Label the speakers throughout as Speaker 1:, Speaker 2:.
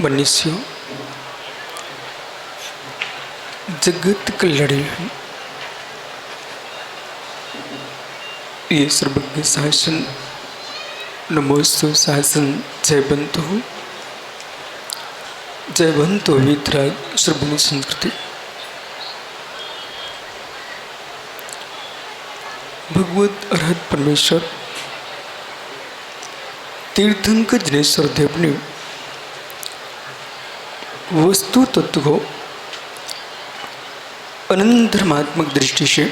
Speaker 1: मनुष्यों जगत कल्याणी ये सर्वज्ञ शासन नमोस्तु शासन जयवंतो वितराग श्रवण संस्कृति। भगवत अर्हत परमेश्वर तीर्थंकर जनेश्वर देव ने वस्तु तत्व को अनंत धर्मात्मक दृष्टि से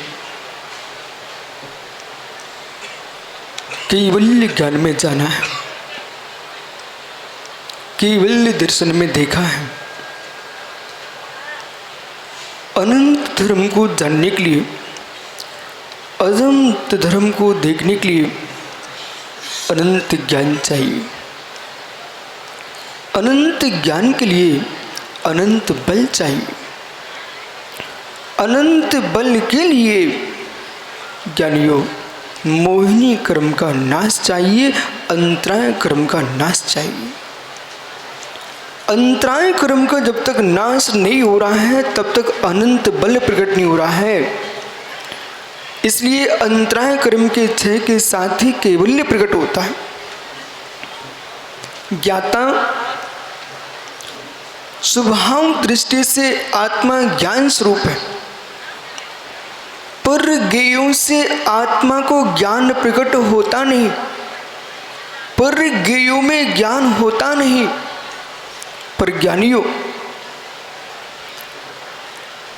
Speaker 1: केवल्य ज्ञान में जाना है, केवल्य दर्शन में देखा है। अनंत धर्म को जानने के लिए, अनंत धर्म को देखने के लिए अनंत ज्ञान चाहिए। अनंत ज्ञान के लिए अनंत बल चाहिए। अनंत बल के लिए ज्ञानियों मोहिनी कर्म का नाश चाहिए, अंतराय कर्म का नाश चाहिए। अंतराय कर्म का जब तक नाश नहीं हो रहा है तब तक अनंत बल प्रकट नहीं हो रहा है। इसलिए अंतराय कर्म के क्षय के साथ ही कैवल्य प्रकट होता है। ज्ञाता स्वभाव दृष्टि से आत्मा ज्ञान स्वरूप है, पर ज्ञेयों से आत्मा को ज्ञान प्रकट होता नहीं, पर ज्ञेयों में ज्ञान होता नहीं। पर ज्ञानियों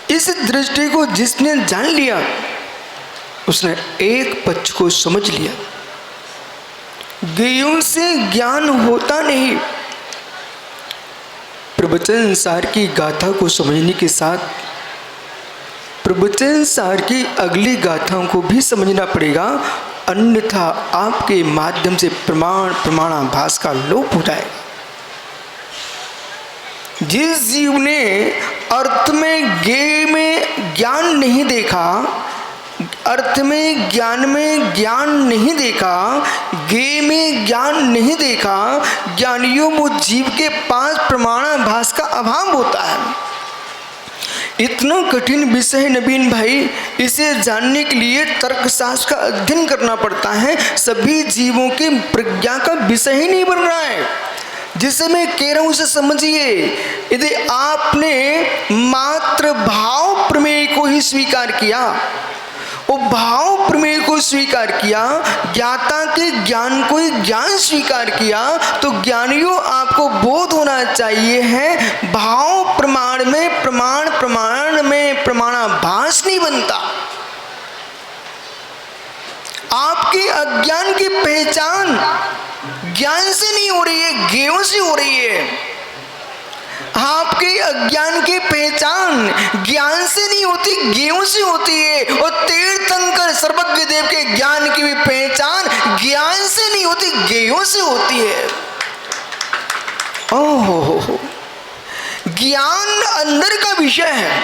Speaker 1: इस दृष्टि को जिसने जान लिया उसने एक पक्ष को समझ लिया। ज्ञेयों से ज्ञान होता नहीं। प्रवचन सार की गाथा को समझने के साथ प्रवचन सार की अगली गाथाओं को भी समझना पड़ेगा, अन्यथा आपके माध्यम से प्रमाणाभास का लोप हो जाएगा। जिस जीव ने अर्थ में ज्ञेय में ज्ञान नहीं देखा, अर्थ में ज्ञान नहीं देखा, ज्ञेय में ज्ञान नहीं देखा, ज्ञानियों वो जीव के पास प्रमाणाभास का अभाव होता है। इतना कठिन विषय है नवीन भाई, इसे जानने के लिए तर्कशास्त्र का अध्ययन करना पड़ता है। सभी जीवों की प्रज्ञा का विषय ही नहीं बन रहा है। जिसे मैं कह रहा हूं उसे समझिए। यदि आपने मात्र भाव प्रमेय को ही स्वीकार किया, वो भाव प्रमेय को स्वीकार किया, ज्ञाता के ज्ञान को ही ज्ञान स्वीकार किया, तो ज्ञानियों आपको बोध होना चाहिए है भाव प्रमाण में प्रमाण में प्रमाणाभास नहीं बनता। आपके अज्ञान की पहचान ज्ञान से नहीं हो रही है, ज्ञेयों से हो रही है। आपके अज्ञान की पहचान ज्ञान से नहीं होती, ज्ञेयों से होती है। और तीर्थंकर सर्वज्ञ देव के ज्ञान की भी पहचान ज्ञान से नहीं होती, ज्ञेयों से होती है। ओहो, ज्ञान अंदर का विषय है,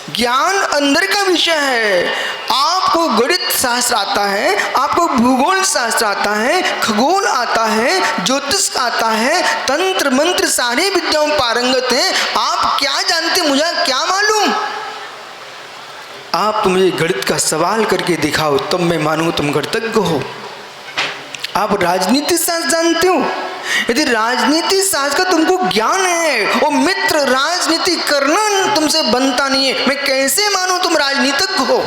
Speaker 1: ज्ञान अंदर का विषय है। आपको गणित शास्त्र आता है, आपको भूगोल शास्त्र आता है, खगोल आता है, ज्योतिष आता है, तंत्र मंत्र सारी विद्याओं पारंगत हैं। आप क्या जानते, मुझे क्या मालूम? आप मुझे गणित का सवाल करके दिखाओ तब मैं मानूं तुम गणितज्ञ हो। आप राजनीति शास्त्र जानते हो, यदि राजनीति शास्त्र का तुमको ज्ञान है और मित्र राजनीति करना तुमसे बनता नहीं है, मैं कैसे मानूं तुम राजनीतिज्ञ हो?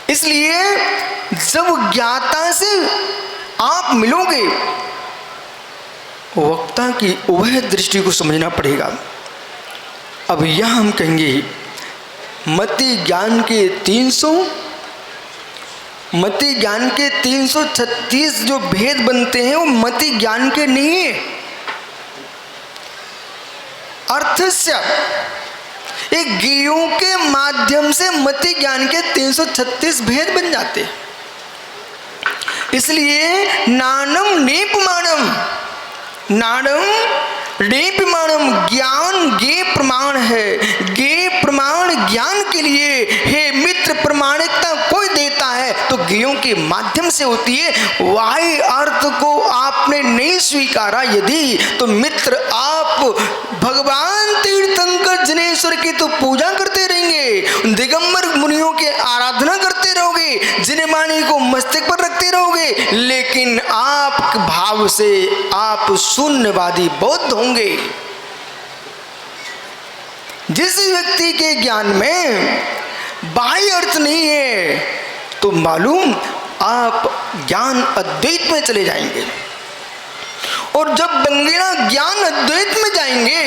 Speaker 1: इसलिए जब ज्ञाता से आप मिलोगे, वक्ता की वह दृष्टि को समझना पड़ेगा। अब यह हम कहेंगे मति ज्ञान के 336 जो भेद बनते हैं वो मति ज्ञान के नहीं है। अर्थस्य एक ज्ञेयों के माध्यम से मति ज्ञान के 336 भेद बन जाते हैं। इसलिए नानम नेपमानम ज्ञान ज्ञेय प्रमाण है। ज्ञेय प्रमाण ज्ञान के लिए हे मित्र प्रमाणिकता कोई देता है तो ज्ञेयों के माध्यम से होती है। वाह्य अर्थ को आपने नहीं नहीं स्वीकारा यदि, तो मित्र आप भगवान तीर्थंकर जिनेश्वर की तो पूजा करते रहेंगे, दिगंबर मुनियों के आराधना करते रहोगे, जिनेमानी को मस्तक पर रखते रहोगे, लेकिन आप भाव से आप शून्यवादी बौद्ध होंगे। जिस व्यक्ति के ज्ञान में बाह्य अर्थ नहीं है, तो मालूम आप ज्ञान अद्वैत में चले जाएंगे। और जब बंगेरा ज्ञान अद्वैत में जाएंगे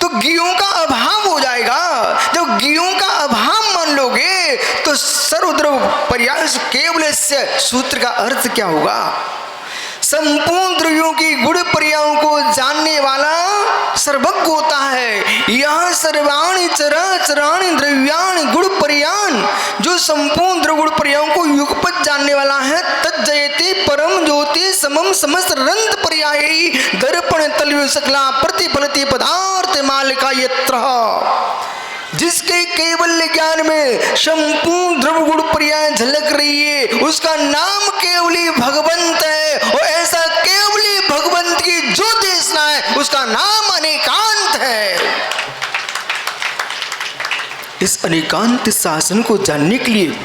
Speaker 1: तो ज्ञों का अभाव हो जाएगा। जब ज्ञों का अभाव मान लोगे तो सर्वद्रव प्रयास केवलस्य सूत्र का अर्थ क्या होगा? संपूर्ण द्रव्यों की गुण पर्यायों को जानने वाला सर्वज्ञ होता है। यह सर्वाणि चराचराणि द्रव्याणि गुण पर्यान, जो संपूर्ण द्रव्य गुण पर्यायों को युगपत जानने वाला है, तज्जयते परम ज्योति समम समस्त रंत पर्यायी दर्पण तलव सकला प्रतिफलति पदार्थ मालिका यत्र। जिसके केवल ज्ञान में संपूर्ण द्रव्य गुण पर्याय झलक रही है, उसका नाम केवली भगवंत है। और ऐसा केवली भगवंत की जो देशना है, उसका नाम अनेकांत है। इस अनेकांत शासन को जानने के लिए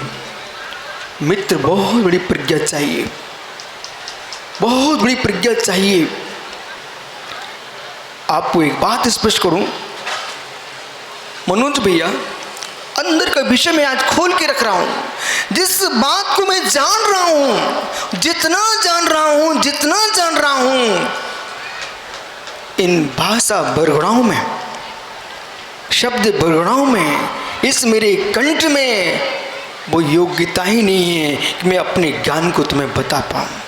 Speaker 1: मित्र बहुत बड़ी प्रज्ञा चाहिए, बहुत बड़ी प्रज्ञा चाहिए। आपको एक बात स्पष्ट करूं मनोज भैया, अंदर का विषय मैं आज खोल के रख रहा हूं। जिस बात को मैं जान रहा हूं, जितना जान रहा हूं, जितना जान रहा हूं, इन भाषा बरगड़ाओं में, शब्द बरगड़ाओं में, इस मेरे कंठ में वो योग्यता ही नहीं है कि मैं अपने ज्ञान को तुम्हें बता पाऊं।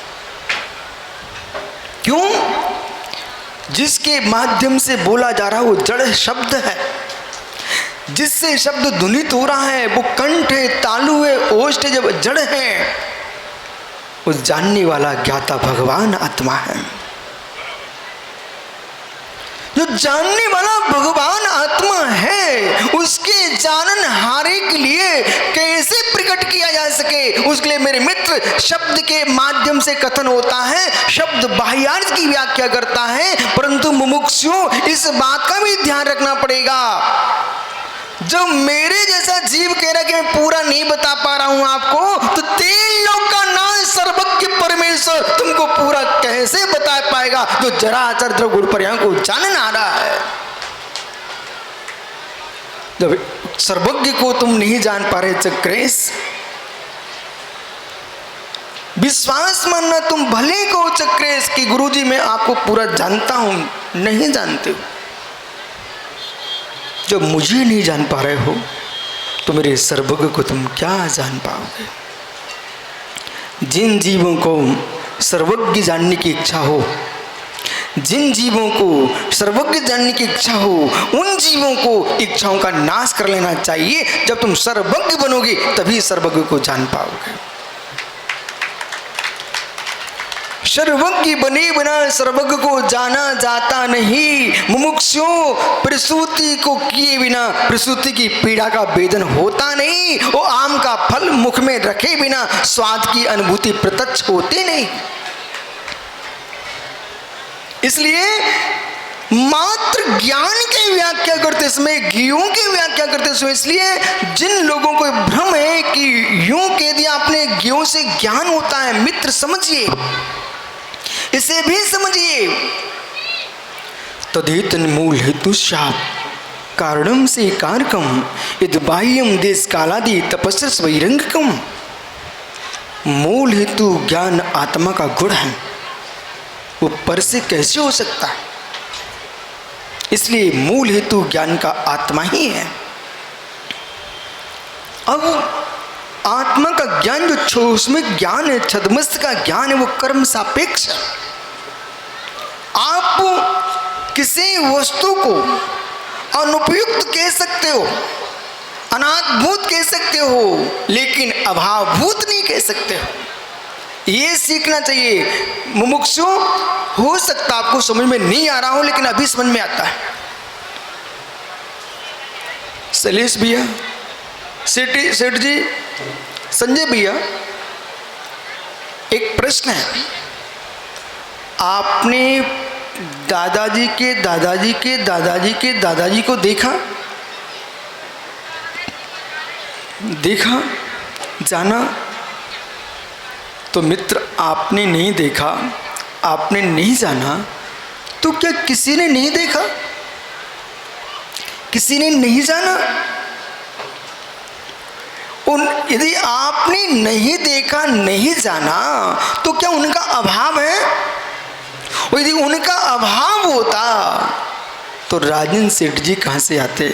Speaker 1: क्यों? जिसके माध्यम से बोला जा रहा वो जड़ शब्द है, जिससे शब्द ध्वनित हो रहा है वो कंठ है, तालु है, ओष्ठ है, जब जड़ है, उस जानने वाला ज्ञाता भगवान आत्मा है। जो जानने वाला भगवान आत्मा है, उसके जानन हारे के लिए कैसे प्रकट किया जा सके, उसके लिए मेरे मित्र शब्द के माध्यम से कथन होता है। शब्द बाह्यार्थ की व्याख्या करता है, परंतु मुमुक्षुओं इस बात का भी ध्यान रखना पड़ेगा। जब मेरे जैसा जीव कह रहा है कि मैं पूरा नहीं बता पा रहा हूं आपको, तो तीन लोग का नाम सर्वज्ञ परमेश्वर तुमको पूरा कैसे बता पाएगा जो जराचर द्रव्य गुण पर्यायों को जानना आ रहा है। जब सर्वज्ञ को तुम नहीं जान पा रहे चक्रेश, विश्वास मानना तुम भले को चक्रेश कि गुरुजी मैं आपको पूरा जानता हूं, नहीं जानते हो। जब मुझे नहीं जान पा रहे हो तो मेरे सर्वज्ञ को तुम क्या जान पाओगे। जिन जीवों को सर्वज्ञ जानने की इच्छा हो, जिन जीवों को सर्वज्ञ जानने की इच्छा हो, उन जीवों को इच्छाओं का नाश कर लेना चाहिए। जब तुम सर्वज्ञ बनोगे तभी सर्वज्ञ को जान पाओगे। सर्वज्ञ बने बिना सर्वज्ञ को जाना जाता नहीं। मुमुक्षुओं प्रसूति को किए बिना प्रसूति की पीड़ा का वेदन होता नहीं। वो आम का फल मुख में रखे बिना स्वाद की अनुभूति प्रत्यक्ष होती नहीं। इसलिए मात्र ज्ञान की व्याख्या करते समय, ज्ञों की व्याख्या करते समय, इसलिए जिन लोगों को भ्रम है कि यूं कह दिया आपने ज्ञों से ज्ञान होता है, मित्र समझिए, इसे भी समझिए। तदेतन मूल हेतु शाप कारणम से कारकम यद बाह्यम देश कालादि तपस्या स्वैरंगकम। मूल हेतु ज्ञान आत्मा का गुण है, वो पर से कैसे हो सकता है। इसलिए मूल हेतु ज्ञान का आत्मा ही है। अब आत्मा का ज्ञान जो उसमें ज्ञान है, छद्मस्त का ज्ञान है, वो कर्म सापेक्ष है। आप किसी वस्तु को अनुपयुक्त कह सकते हो, अनादभूत कह सकते हो, लेकिन अभावभूत नहीं कह सकते हो। ये सीखना चाहिए। मुमुक्षु हो सकता आपको समझ में नहीं आ रहा हो, लेकिन अभी समझ में आता है। शैलेश भैया, सेठ जी, संजय भैया, एक प्रश्न है। आपने दादाजी के दादाजी के दादाजी के दादाजी को देखा? देखा, जाना? तो मित्र, आपने नहीं देखा, आपने नहीं जाना, तो क्या किसी ने नहीं देखा? किसी ने नहीं जाना? यदि आपने नहीं देखा, नहीं जाना, तो क्या उनका अभाव है? और यदि उनका अभाव होता तो राजन सेठ जी कहाँ से आते?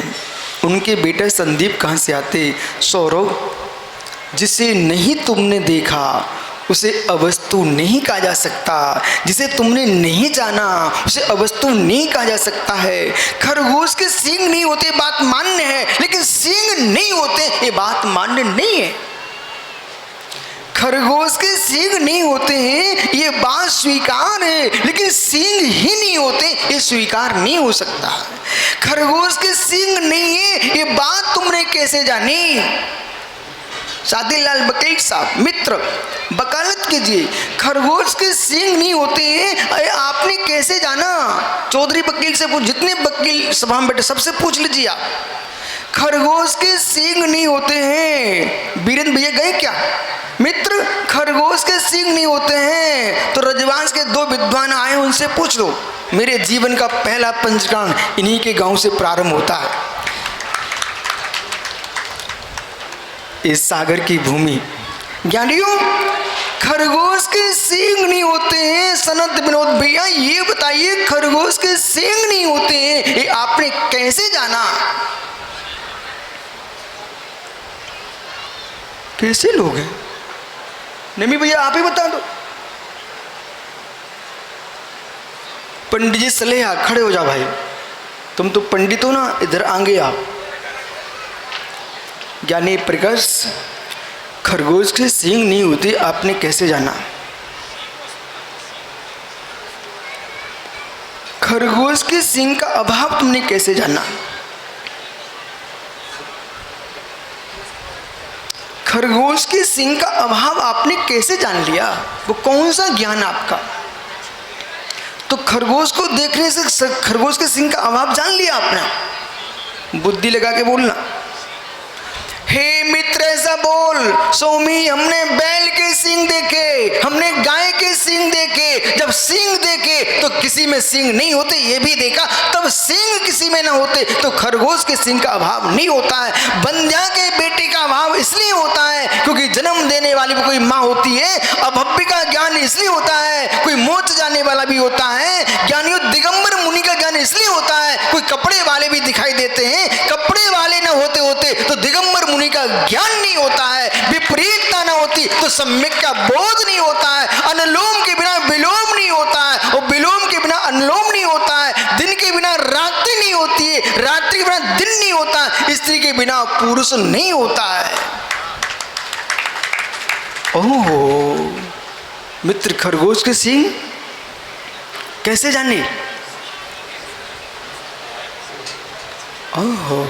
Speaker 1: उनके बेटे संदीप कहाँ से आते? सौरभ, जिसे नहीं तुमने देखा उसे अवस्तु नहीं कहा जा सकता, जिसे तुमने नहीं जाना उसे अवस्तु नहीं कहा जा सकता है। खरगोश के सींग नहीं होते बात मान्य है, लेकिन सींग नहीं होते ये बात मान्य नहीं है। खरगोश के सींग नहीं होते हैं ये बात स्वीकार है, लेकिन सींग ही नहीं होते ये स्वीकार नहीं हो सकता। खरगोश के सींग नहीं है ये बात तुमने कैसे जानी? शादीलाल वकील साहब, मित्र, वकालत कीजिए। खरगोश के सींग नहीं होते हैं अरे आपने कैसे जाना? चौधरी वकील से पूछ, जितने वकील सभा में बैठे सबसे पूछ लीजिए आप। खरगोश के सींग नहीं होते हैं। बीरेंद्र भैया गए क्या? मित्र, खरगोश के सींग नहीं होते हैं तो रजवांश के 2 विद्वान आए, उनसे पूछ लो। मेरे जीवन का पहला पंचकांड इन्हीं के गांव से प्रारंभ होता है। इस सागर की भूमि, ज्ञानियों, खरगोश के सींग नहीं होते हैं। सनत विनोद भैया ये बताइए, खरगोश के सींग नहीं होते हैं ये आपने कैसे जाना? कैसे लोग हैं? नमी भैया आप ही बता दो। पंडित जी सलेहा, खड़े हो जाओ भाई, तुम तो पंडित हो ना, इधर आगे आप। ज्ञानी प्रकाश, खरगोश के सींग नहीं होते आपने कैसे जाना? खरगोश के सींग का अभाव तुमने कैसे जाना? खरगोश के सींग का अभाव आपने कैसे जान लिया? वो कौन सा ज्ञान आपका? तो खरगोश को देखने से खरगोश के सींग का अभाव जान लिया आपने? बुद्धि लगा के बोलना। हे मित्र, ऐसा बोल, स्वामी हमने बैल के सींग देखे, हमने गाय के सींग देखे। जब सींग देखे तो किसी में सींग नहीं होते ये भी देखा, तब सींग किसी में ना होते तो खरगोश के सींग का अभाव नहीं होता है। बंध्या के बेटे का अभाव इसलिए होता है क्योंकि जन्म देने वाली भी कोई माँ होती है। अभव्य का ज्ञान इसलिए होता है, कोई मोच जाने वाला भी होता है। ज्ञानियों, दिगंबर मुनि का ज्ञान इसलिए होता है, कोई कपड़े वाले भी दिखाई देते हैं। कपड़े वाले ना होते होते तो दिगंबर मुनि का ज्ञान नहीं होता है। विपरीतता ना होती तो सम्यक का बोध नहीं होता है। अनुलोम के बिना विलोम नहीं होता है और विलोम के बिना अनुलोम नहीं होता है। दिन के बिना रात्रि नहीं होती है, रात्रि के बिना दिन नहीं होता है, स्त्री के बिना पुरुष नहीं होता है। ओह मित्र, खरगोश के सींग कैसे जाने? ओह,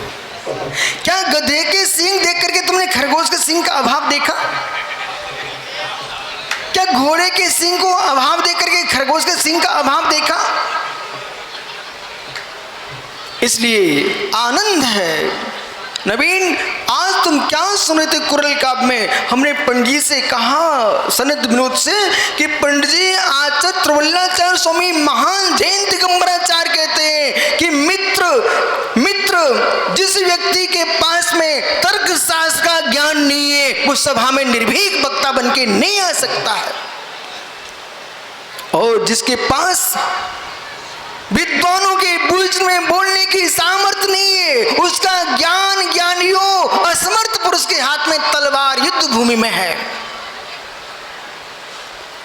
Speaker 1: क्या गधे के सींग देख करके तुमने खरगोश के सींग का अभाव देखा? क्या घोड़े के सींग को अभाव देख करके खरगोश के सींग का अभाव देखा? इसलिए आनंद है। नवीन, आज तुम क्या सुने थे कुरल काव्य में? हमने पंडित से कहा, सनत विनोद से, कि पंडित जी आचार्य त्रिवल्लाचार्य स्वामी महान जैन दिगंबराचार्य कहते हैं कि मित्र जिस व्यक्ति के पास में तर्क शास्त्र का ज्ञान नहीं है वो सभा में निर्भीक वक्ता बन के नहीं आ सकता है। और जिसके पास विद्वानों के बीच में बोलने की सामर्थ्य नहीं है उसका ज्ञान, ज्ञानियों, असमर्थ पुरुष के हाथ में तलवार युद्ध भूमि में है।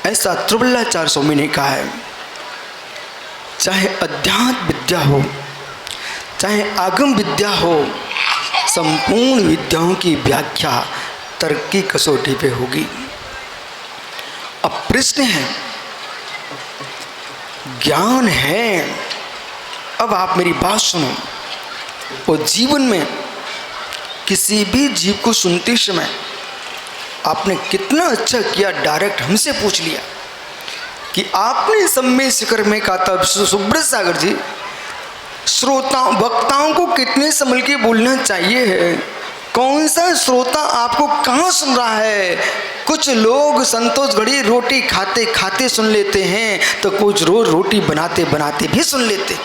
Speaker 1: ऐसा त्रिवल्लाचार्य स्वामी ने कहा है। चाहे अध्यात्म विद्या हो, चाहे आगम विद्या हो, संपूर्ण विद्याओं की व्याख्या तर्क की कसौटी पे होगी। अब प्रश्न है, ज्ञान है, अब आप मेरी बात सुनो। और जीवन में किसी भी जीव को सुनते समय आपने कितना अच्छा किया डायरेक्ट हमसे पूछ लिया। कि आपने सम्य शिखर में कहा था सुब्रत सागर जी, श्रोताओं वक्ताओं को कितने संभल के बोलना चाहिए है, कौन सा श्रोता आपको कहाँ सुन रहा है। कुछ लोग संतोष घड़ी रोटी खाते खाते सुन लेते हैं, तो कुछ रोज रोटी बनाते बनाते भी सुन लेते हैं,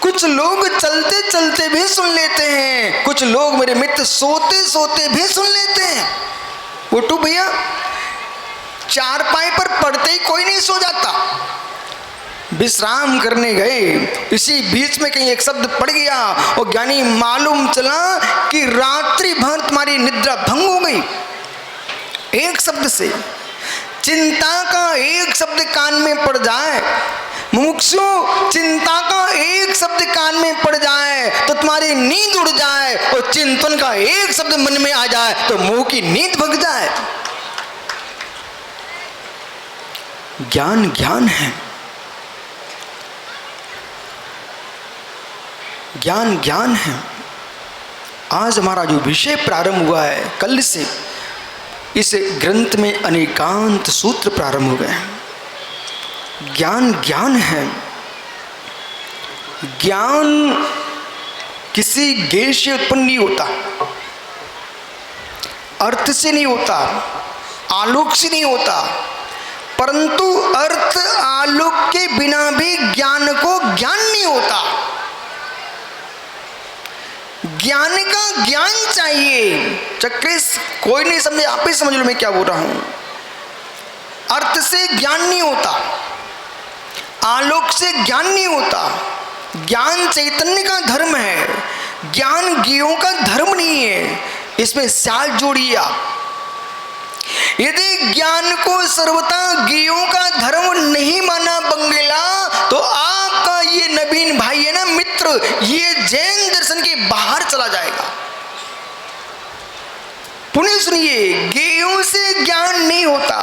Speaker 1: कुछ लोग चलते चलते भी सुन लेते हैं, कुछ लोग मेरे मित्र सोते सोते भी सुन लेते हैं। उठू भैया, चारपाई पर पड़ते ही कोई नहीं सो जाता, विश्राम करने गए, इसी बीच में कहीं एक शब्द पड़ गया और ज्ञानी मालूम चला कि रात्रि भर तुम्हारी निद्रा भंग हो गई। एक शब्द से, चिंता का एक शब्द कान में पड़ जाए, मुमुक्षु चिंता का एक शब्द कान में पड़ जाए तो तुम्हारी नींद उड़ जाए, और चिंतन का एक शब्द मन में आ जाए तो मुंह की नींद भग जाए। ज्ञान ज्ञान है, ज्ञान ज्ञान है। आज हमारा जो विषय प्रारंभ हुआ है, कल से इस ग्रंथ में अनेकांत सूत्र प्रारंभ हो गए हैं। ज्ञान ज्ञान है। ज्ञान किसी गेय से उत्पन्न नहीं होता, अर्थ से नहीं होता, आलोक से नहीं होता, परंतु अर्थ आलोक के बिना भी ज्ञान को ज्ञान नहीं होता। ज्ञान का ज्ञान चाहिए। चक्रेश कोई नहीं समझे, आप ही समझ लो मैं क्या बोल रहा हूं। अर्थ से ज्ञान नहीं होता, आलोक से ज्ञान नहीं होता। ज्ञान चैतन्य का धर्म है, ज्ञान ज्ञेयों का धर्म नहीं है। इसमें साल जोड़िए आप। यदि ज्ञान को सर्वथा ज्ञेयों का धर्म नहीं माना बंगेला, तो आपका ये नवीन भाई है ना मित्र, ये जैन दर्शन के बाहर चला जाएगा। पुण्य सुनिए, ज्ञेयों से ज्ञान नहीं होता,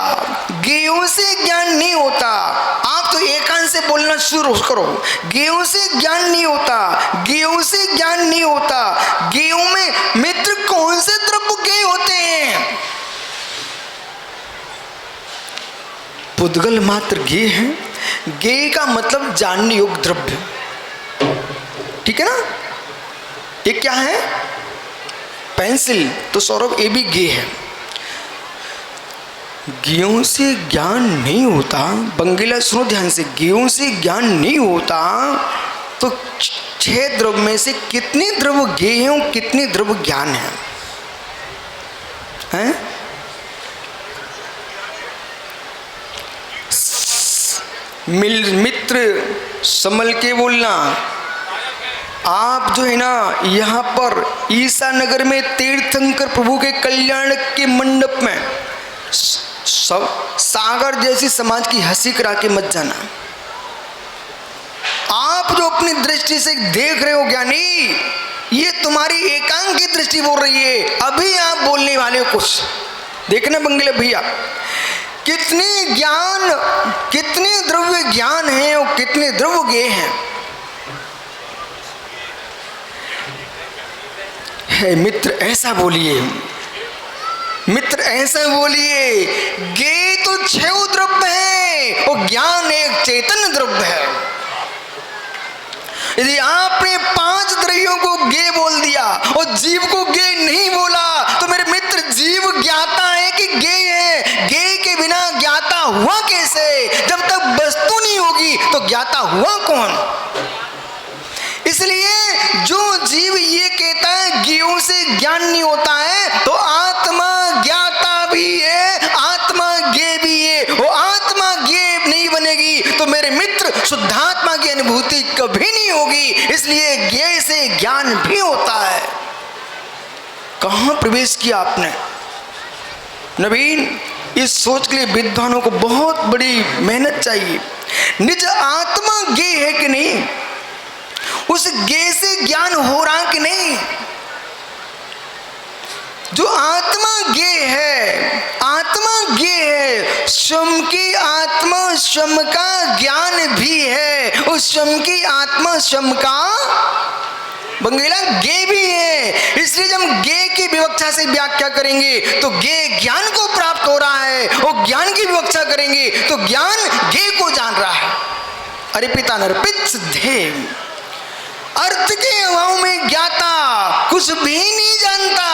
Speaker 1: ज्ञेयों से ज्ञान नहीं होता। आप तो एकांत से बोलना शुरू करो। ज्ञेयों से ज्ञान नहीं होता, ज्ञेयों से ज्ञान नहीं होता। ज्ञेयों में मित्र कौन से द्रव्य ज्ञेय होते हैं? पुद्गल मात्र ज्ञेय है। ज्ञेय का मतलब जानने योग्य द्रव्य, ठीक है ना। ये क्या है? पेंसिल। तो सौरभ ये भी ज्ञेय है। ज्ञेयों से ज्ञान नहीं होता। बंगीला सुनो ध्यान से, ज्ञेयों से ज्ञान नहीं होता तो 6 द्रव्य में से कितने द्रव्य ज्ञेय हैं, कितने द्रव्य ज्ञान है? हैं? मित्र संभल के बोलना। आप जो है ना, यहाँ पर ईसा नगर में तीर्थंकर प्रभु के कल्याण के मंडप में सब सागर जैसी समाज की हंसी करा के मत जाना। आप जो अपनी दृष्टि से देख रहे हो ज्ञानी, ये तुम्हारी एकांत की दृष्टि बोल रही है। अभी आप बोलने वाले हो कुछ। देखना बंगले भैया, कितने ज्ञान, कितने द्रव्य ज्ञान हैं और कितने द्रव्य ज्ञेय हैं। है मित्र ऐसा बोलिए, मित्र ऐसा बोलिए। ज्ञेय तो 6 द्रव्य है और ज्ञान एक चैतन्य द्रव्य है। यदि आपने 5 द्रव्यों को ज्ञेय बोल दिया और जीव को ज्ञेय नहीं बोला, तो मेरे मित्र जीव ज्ञाता है कि ज्ञेय है? ज्ञेय के बिना ज्ञाता हुआ कैसे? जब तक वस्तु नहीं होगी तो ज्ञाता हुआ कौन? इसलिए जो जीव ये कहता है ज्ञेयों से ज्ञान नहीं होता है, तो आत्मा ज्ञाता भी है, आत्मा ज्ञेय भी है। वो आत्मा ज्ञेय नहीं बनेगी तो मेरे मित्र शुद्धात्मा की अनुभूति कभी नहीं होगी। इसलिए ज्ञेय से ज्ञान भी होता है। कहां प्रवेश किया आपने नवीन? इस सोच के लिए विद्वानों को बहुत बड़ी मेहनत चाहिए। निज आत्मा ज्ञेय है कि नहीं? उस ज्ञेय से ज्ञान हो रहा कि नहीं? जो आत्मा ज्ञेय है, आत्मा ज्ञेय है, स्वयं की आत्मा स्वयं का ज्ञान भी है। उस स्वयं की आत्मा स्वयं का बंगेला गे भी है। इसलिए जब गे की विवक्षा से व्याख्या करेंगे तो गे ज्ञान को प्राप्त हो रहा है, और ज्ञान की विवक्षा करेंगे तो ज्ञान गे को जान रहा है। अरे पिता नरपित सिद्धे, अर्थ के अभाव में ज्ञाता कुछ भी नहीं जानता,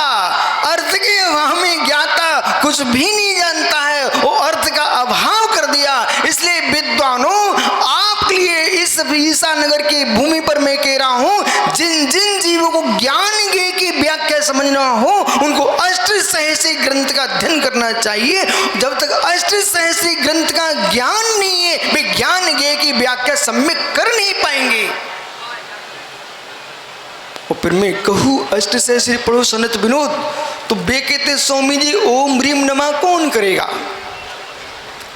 Speaker 1: अर्थ के अभाव में ज्ञाता कुछ भी नहीं जानता है, वो अर्थ का अभाव कर दिया। इसलिए विद्वानों, आपके लिए इस ईसानगर की भूमि पर मैं कह रहा हूं, जिन जिन जीवों को ज्ञान गे की व्याख्या समझना हो उनको अष्टसहस्री ग्रंथ का अध्ययन करना चाहिए। जब तक अष्टसहस्री ग्रंथ का ज्ञान नहीं है, वे ज्ञान गे की व्याख्या सम्यक कर नहीं पाएंगे। और फिर मैं कहूँ अष्टसहस्री पढ़ो सनत विनोद, तो बे कहते स्वामी जी ओम ह्रीम नमः कौन करेगा।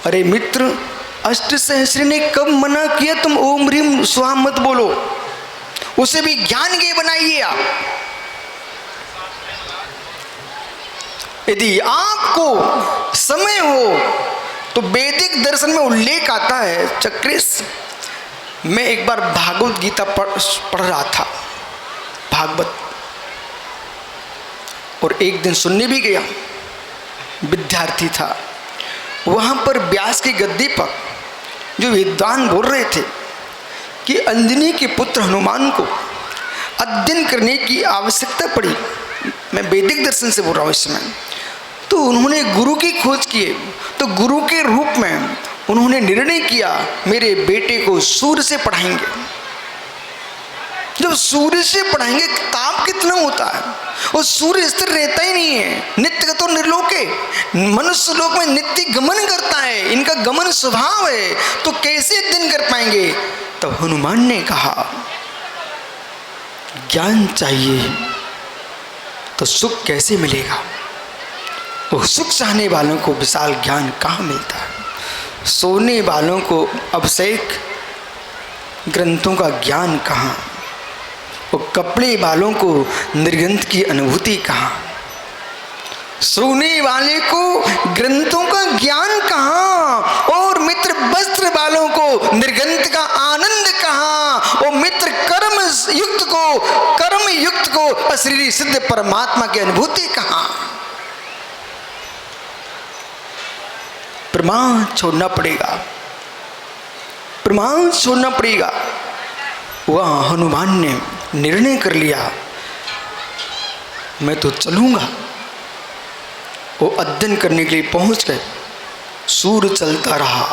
Speaker 1: अरे मित्र, अष्टसहस्री ने कब मना किया तुम ओम ह्रीम स्वाहा मत बोलो, उसे भी ज्ञान गे बनाइए आप। यदि आपको समय हो तो वैदिक दर्शन में उल्लेख आता है, चक्रेश, मैं एक बार भागवत गीता पढ़ रहा था, भागवत, और एक दिन सुनने भी गया, विद्यार्थी था। वहां पर व्यास की गद्दी पर जो विद्वान बोल रहे थे कि अंजनी के पुत्र हनुमान को अध्ययन करने की आवश्यकता पड़ी, मैं वैदिक दर्शन से बोल रहा हूँ इस समय, तो उन्होंने गुरु की खोज किए, तो गुरु के रूप में उन्होंने निर्णय किया मेरे बेटे को सूर्य से पढ़ाएंगे। जब सूर्य से पढ़ाएंगे ताप कितना होता है, और सूर्य स्थिर रहता ही नहीं है, नित्य तो निर्लोके, मनुष्य लोक में नित्य गमन करता है, इनका गमन स्वभाव है, तो कैसे अध्ययन कर पाएंगे। तो हनुमान ने कहा ज्ञान चाहिए तो सुख कैसे मिलेगा, वो सुख चाहने वालों को विशाल ज्ञान कहाँ मिलता है, सोने वालों को अभिषेक ग्रंथों का ज्ञान कहाँ, और कपड़े वालों को निर्गंथ की अनुभूति कहाँ, सोने वाले को ग्रंथों का ज्ञान कहाँ, और मित्र वस्त्र वालों को निर्गंथ का आनंद कहाँ, और मित्र कर्म युक्त को अशरीरी सिद्ध परमात्मा की अनुभूति कहाँ। प्रमाण छोड़ना पड़ेगा, प्रमाण छोड़ना पड़ेगा। वह हनुमान ने निर्णय कर लिया मैं तो चलूंगा। वो अध्ययन करने के लिए पहुंच गए, सूर्य चलता रहा,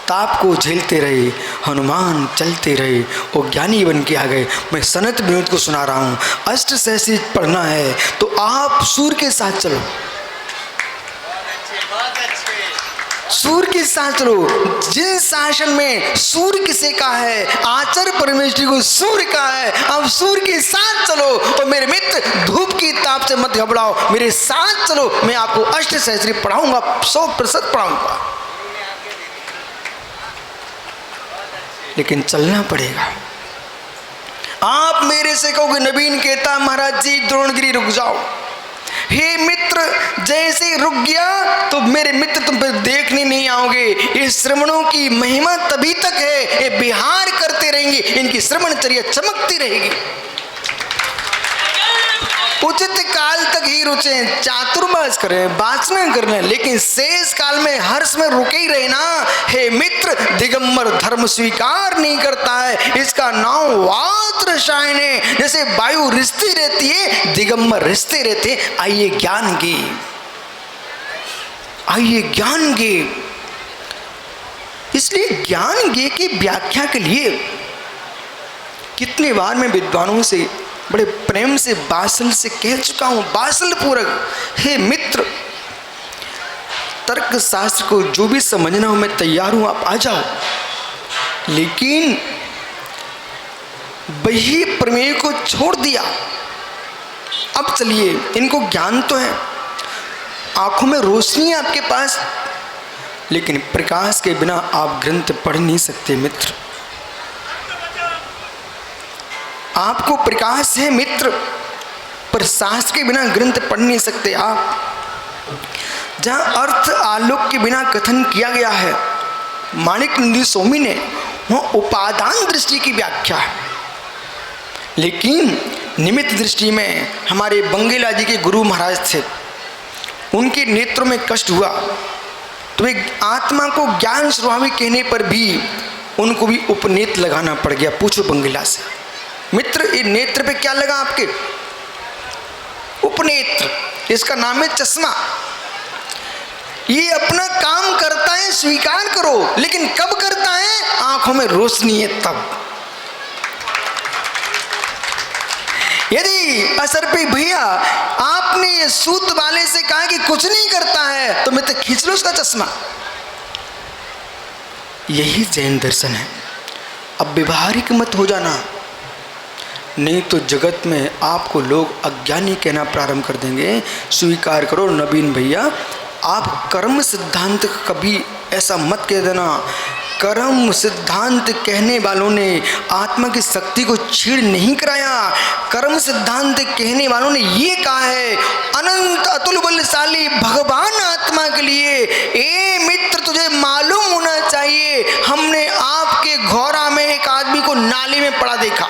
Speaker 1: ताप को झेलते रहे, हनुमान चलते रहे, वो ज्ञानी बन के आ गए। मैं सनत विनोद को सुना रहा हूँ, अष्टसहस्री पढ़ना है तो आप सूर्य के साथ चलो, सूर्य के साथ चलो। जिस शासन में सूर्य किसे का है, आचार्य परमेश्वरी को सूर्य का है, अब सूर्य के साथ चलो। और मेरे मित्र धूप की ताप से मत घबराओ, मेरे साथ चलो, मैं आपको अष्टसहस्री पढ़ाऊंगा, 100% पढ़ाऊंगा। लेकिन चलना पड़ेगा। आप मेरे से कहोगे नवीन कहता महाराज जी द्रोणगिरी रुक जाओ। हे मित्र, जैसे रुक गया तो मेरे मित्र तुम पे देखने नहीं आओगे। ये श्रवणों की महिमा तभी तक है, ये विहार करते रहेंगे, इनकी श्रवणचर्या चमकती रहेगी। उचित काल तक ही रुचे, चातुर्मास करें, वासना करना, लेकिन शेष काल में हर्ष में रुके ही रहे ना। हे मित्र, दिगंबर धर्म स्वीकार नहीं करता है, इसका नाम वात रसायन है। जैसे वायु रिश्ती रहती है, दिगंबर रिश्ते रहते। आइए ज्ञान गे, आइए ज्ञान गे। इसलिए ज्ञान गे की व्याख्या के लिए कितने बार मैं विद्वानों से बड़े प्रेम से बासल से कह चुका हूं, बासल पूर्वक, हे मित्र, तर्क शास्त्र को जो भी समझना हो मैं तैयार हूं, आप आ जाओ। लेकिन वही प्रमेय को छोड़ दिया। अब चलिए, इनको ज्ञान तो है, आंखों में रोशनी है आपके पास, लेकिन प्रकाश के बिना आप ग्रंथ पढ़ नहीं सकते मित्र। आपको प्रकाश है मित्र, पर शास्त्र के बिना ग्रंथ पढ़ नहीं सकते आप। जहाँ अर्थ आलोक के बिना कथन किया गया है, माणिक नंदी स्वामी ने वहाँ उपादान दृष्टि की व्याख्या है, लेकिन निमित्त दृष्टि में हमारे बंगेला जी के गुरु महाराज थे, उनके नेत्रों में कष्ट हुआ तो एक आत्मा को ज्ञान स्वभावी कहने पर भी उनको भी उपनेत्र लगाना पड़ गया। पूछो बंगेला से, मित्र ये नेत्र पे क्या लगा आपके? उपनेत्र, इसका नाम है चश्मा। ये अपना काम करता है, स्वीकार करो, लेकिन कब करता है? आंखों में रोशनी है तब। यदि असर पे भैया आपने ये सूत वाले से कहा कि कुछ नहीं करता है तो मित्र खींच लो उसका चश्मा। यही जैन दर्शन है। अब व्यवहारिक मत हो जाना, नहीं तो जगत में आपको लोग अज्ञानी कहना प्रारंभ कर देंगे। स्वीकार करो नवीन भैया, आप कर्म सिद्धांत कभी ऐसा मत कह देना। कर्म सिद्धांत कहने वालों ने आत्मा की शक्ति को छीड़ नहीं कराया। कर्म सिद्धांत कहने वालों ने ये कहा है अनंत अतुल बलशाली भगवान आत्मा के लिए। ए मित्र, तुझे मालूम होना चाहिए, हमने आपके घोरा में एक आदमी को नाली में पड़ा देखा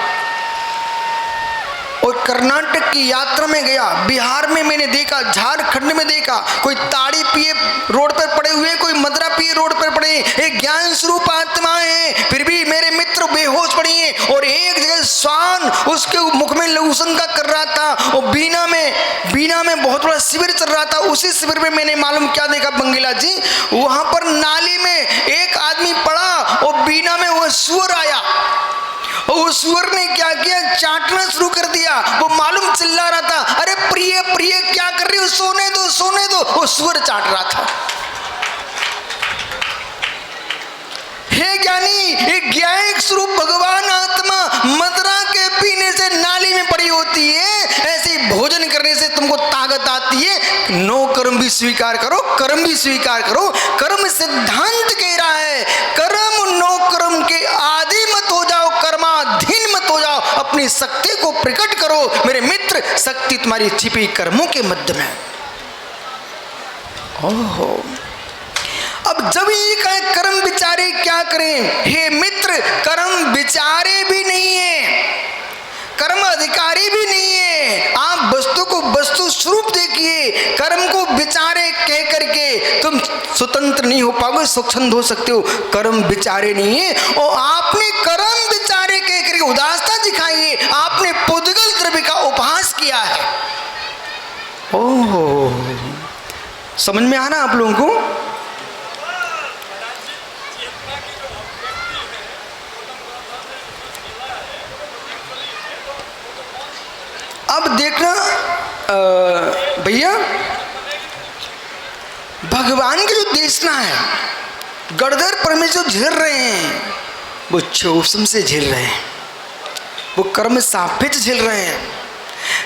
Speaker 1: और कर्नाटक की यात्रा में गया, बिहार में मैंने देखा, झारखंड में देखा, कोई ताड़ी पिए रोड पर पड़े हुए, कोई मदरा पिए रोड पर पड़े। एक ज्ञान स्वरूप आत्मा है, फिर भी मेरे मित्र बेहोश पड़ी हैं। और एक जगह स्वान उसके मुख में लघुशंका कर रहा था और बीना में बहुत बड़ा शिविर चल रहा था। उसी शिविर में मैंने मालूम क्या देखा बंगेला जी, वहां पर नाली में एक आदमी पड़ा और बीना में वह सुअर आया और उस सुअर ने क्या किया, चाटना शुरू कर दिया। वो मालूम चिल्ला रहा था, अरे प्रिय प्रिय क्या कर रही हो, सोने दो सोने दो। वो सुअर चाट रहा था। हे ज्ञानी, एक ज्ञायक स्वरूप भगवान आत्मा मदरा के पीने से नाली में पड़ी होती है, ऐसे भोजन करने से तुमको ताकत आती है। नो कर्म भी स्वीकार करो, कर्म भी स्वीकार करो। कर्म सिद्धांत कह रहा है कर्म नो कर्म के आदि मत हो जाओ, कर्माधीन मत हो जाओ, अपनी शक्ति को प्रकट करो। मेरे मित्र, शक्ति तुम्हारी छिपी कर्मों के मध्य में। ओहो, अब जब ये कहे कर्म विचारे क्या करें? हे मित्र, कर्म विचारे भी नहीं है, कर्म अधिकारी भी नहीं है। आप वस्तु को वस्तु स्वरूप देखिए, कर्म को विचारे कह करके तुम स्वतंत्र नहीं हो पाओगे, स्वच्छंद हो सकते हो। कर्म विचारे नहीं है और आपने कर्म विचारे कह करके उदासता दिखाई है, आपने पुद्गल द्रव्य का उपहास किया है। ओहो, समझ में आना आप लोगों को? अब देखना भैया, भगवान की जो देशना है, गणधर परमेश्वर झेल रहे हैं, वो शोषण से झेल रहे हैं, वो कर्म सापेक्ष झेल रहे हैं।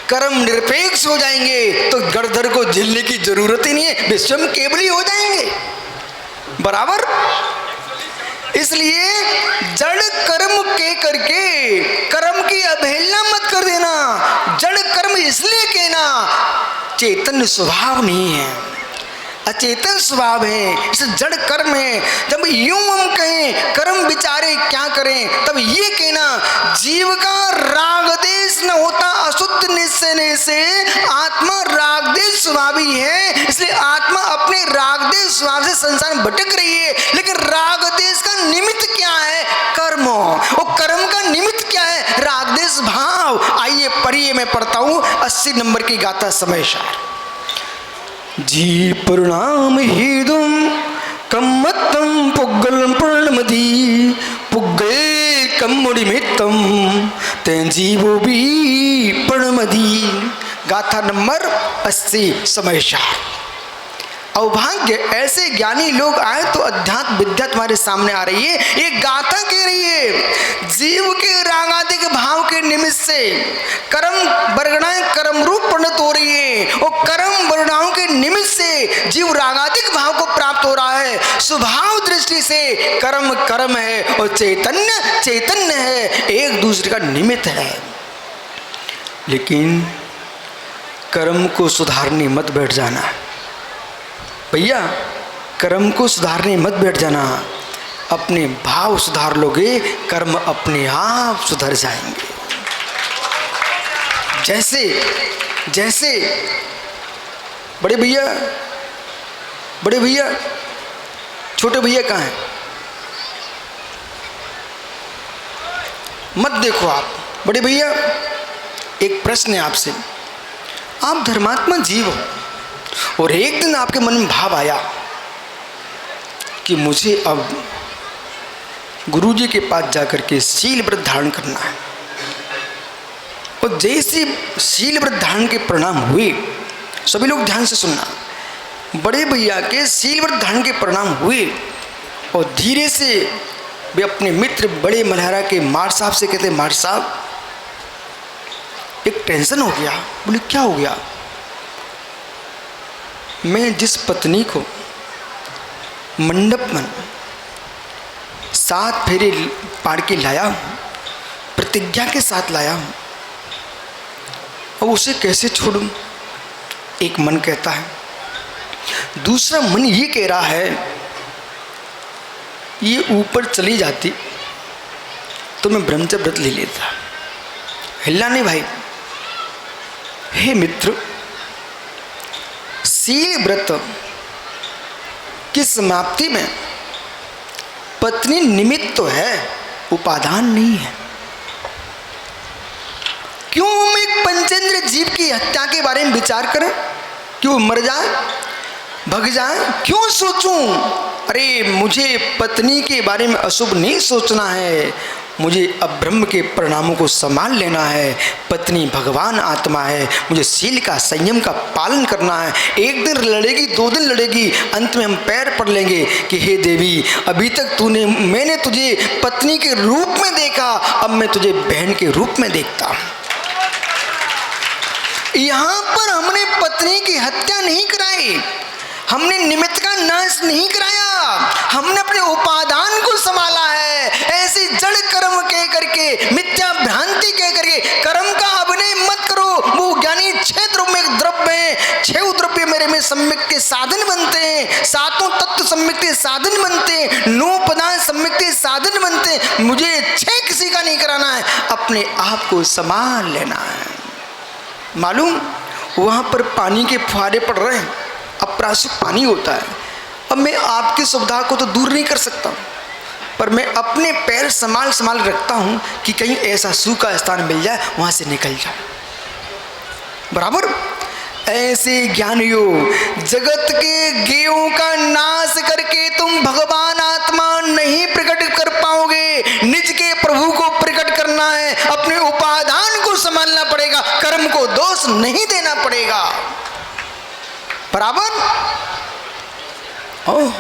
Speaker 1: कर्म निरपेक्ष हो जाएंगे तो गणधर को झेलने की जरूरत ही नहीं है, वे स्वयं केवली हो जाएंगे बराबर। इसलिए जड़ कर्म के करके कर्म की अवहेलना मत कर देना। जड़ कर्म इसलिए कहना, चेतन स्वभाव नहीं है, अचेतन स्वभाव है, इसे जड़ कर्म है। जब यूं हम कहें कर्म विचारे क्या करें, तब ये कहना जीव का राग देश न होता अशुद्ध निश्चय से, आत्मा राग देश स्वभावी है, इसलिए आत्मा अपने राग देश स्वभाव से संसार में भटक रही है। लेकिन राग देश का निमित्त क्या है? कर्म। और कर्म का निमित्त क्या है? राग देश भाव। आइए पढ़िए, मैं पढ़ता हूं 80 नंबर की गाथा समयसार। जी प्रणाम हेदुम कम्मत्तम पुग्गल प्रणमदी पुग्गे कम्मुडिमित्तम तें जीवो भी प्रणमदी। गाथा नंबर 80 समयसार। अवभाग्य, ऐसे ज्ञानी लोग आए तो अध्यात्म विद्या तुम्हारे सामने आ रही है। ये गाथा कह रही है जीव के रागादिक भाव के निमित्त से कर्म वर्गणाएं कर्म रूप परिणत हो रही है और कर्म वर्गणाओं के निमित्त से जीव रागादिक भाव को प्राप्त हो रहा है। स्वभाव दृष्टि से कर्म कर्म है और चैतन्य चैतन्य है, एक दूसरे का निमित्त है। लेकिन कर्म को सुधारने मत बैठ जाना भैया, कर्म को सुधारने मत बैठ जाना। अपने भाव सुधार लोगे, कर्म अपने आप सुधर जाएंगे। जैसे जैसे बड़े भैया छोटे भैया कहाँ हैं? मत देखो आप। बड़े भैया, एक प्रश्न है आपसे। आप धर्मात्मा जीव हो और एक दिन आपके मन में भाव आया कि मुझे अब गुरुजी के पास जाकर के शील व्रत धारण करना है। और जैसे शील व्रत धारण के परिणाम हुए, सभी लोग ध्यान से सुनना, बड़े भैया के शील व्रत धारण के परिणाम हुए और धीरे से वे अपने मित्र बड़े मल्हारा के मार साहब से कहते, मार साहब एक टेंशन हो गया। बोले क्या हो गया? मैं जिस पत्नी को मंडप में 7 फेरे पाड़ के लाया हूँ, प्रतिज्ञा के साथ लाया हूँ, अब उसे कैसे छोड़ूं? एक मन कहता है। दूसरा मन ये कह रहा है, ये ऊपर चली जाती तो मैं ब्रह्मचर्य व्रत ले लेता। हिल्ला नहीं भाई। हे मित्र, शील व्रत की समाप्ति में पत्नी निमित्त तो है, उपादान नहीं है। क्यों हम एक पंचेंद्र जीव की हत्या के बारे में विचार करें? क्यों मर जाए, भग जाए? क्यों सोचूं? अरे मुझे पत्नी के बारे में अशुभ नहीं सोचना है, मुझे अब ब्रह्म के परिणामों को संभाल लेना है। पत्नी भगवान आत्मा है, मुझे शील का संयम का पालन करना है। एक दिन लड़ेगी, 2 दिन लड़ेगी, अंत में हम पैर पड़ लेंगे कि हे देवी, अभी तक मैंने तुझे पत्नी के रूप में देखा, अब मैं तुझे बहन के रूप में देखता हूँ। यहाँ पर हमने पत्नी की हत्या नहीं कराई, हमने निमित्त का नाश नहीं कराया, हमने अपने उपादान को संभाला है। ऐसी जड़ कर्म कह करके, मिथ्या भ्रांति कह करके कर्म का अभिनय मत करो। वो ज्ञानी 6 द्रव्य हैं, 6 द्रव्य मेरे में सम्यक के साधन बनते हैं, 7 तत्व सम्यक के साधन बनते हैं, 9 पदार्थ सम्यक के साधन बनते हैं। मुझे 6 किसी का नहीं कराना है, अपने आप को संभाल लेना है। मालूम वहां पर पानी के फुहारे पड़ रहे हैं, अपराशिक पानी होता है। अब मैं आपकी सुविधा को तो दूर नहीं कर सकता, पर मैं अपने पैर संभाल रखता हूं कि कहीं ऐसा सूखा स्थान मिल जाए, वहां से निकल जाए। बराबर ऐसे ज्ञानियों, जगत के गेयों का नाश करके तुम भगवान आत्मा नहीं प्रकट कर पाओगे। निज के प्रभु को प्रकट करना है, अपने उपादान को संभालना पड़ेगा, कर्म को दोष नहीं देना पड़ेगा। बराबर। ओह,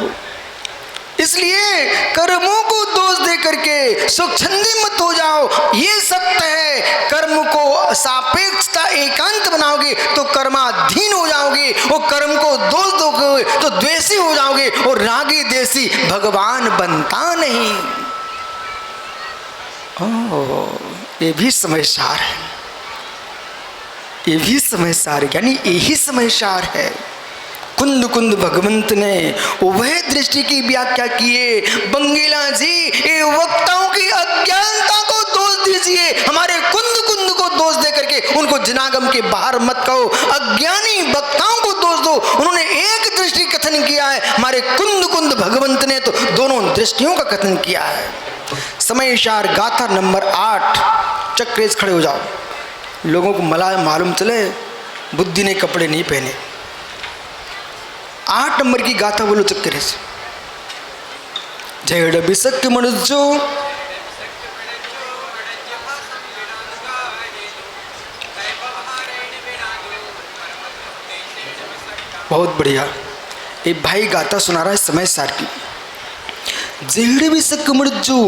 Speaker 1: इसलिए कर्मों को दोष दे करके स्वच्छंदी मत हो जाओ, ये सत्य है। कर्म को सापेक्षता एकांत बनाओगे तो कर्माधीन हो जाओगे, और कर्म को दोष दोगे तो द्वेषी हो जाओगे, और रागी देसी भगवान बनता नहीं। ओह, ये भी समझदार है, ये भी समझदार है, यानी यही समझदार है। कुंद कुंद भगवंत ने वह दृष्टि की व्याख्या किए। बंगीला जी, ये वक्ताओं की अज्ञानता को दोष दीजिए, हमारे कुंद कुंद को दोष दे करके उनको जनागम के बाहर मत कहो। अज्ञानी वक्ताओं को दोष दो, उन्होंने एक दृष्टि कथन किया है, हमारे कुंद कुंद भगवंत ने तो दोनों दृष्टियों का कथन किया है। समयसार गाथा नंबर 8। चक्रेश खड़े हो जाओ, लोगों को मालूम चले बुद्धि ने कपड़े नहीं पहने। 8 नंबर की गाथा बोलो चक्कर से। जय बिसक मनुजो बहुत बढ़िया। एक भाई गाथा सुना रहा है समय सार की। जेड़ बिसक मनुजो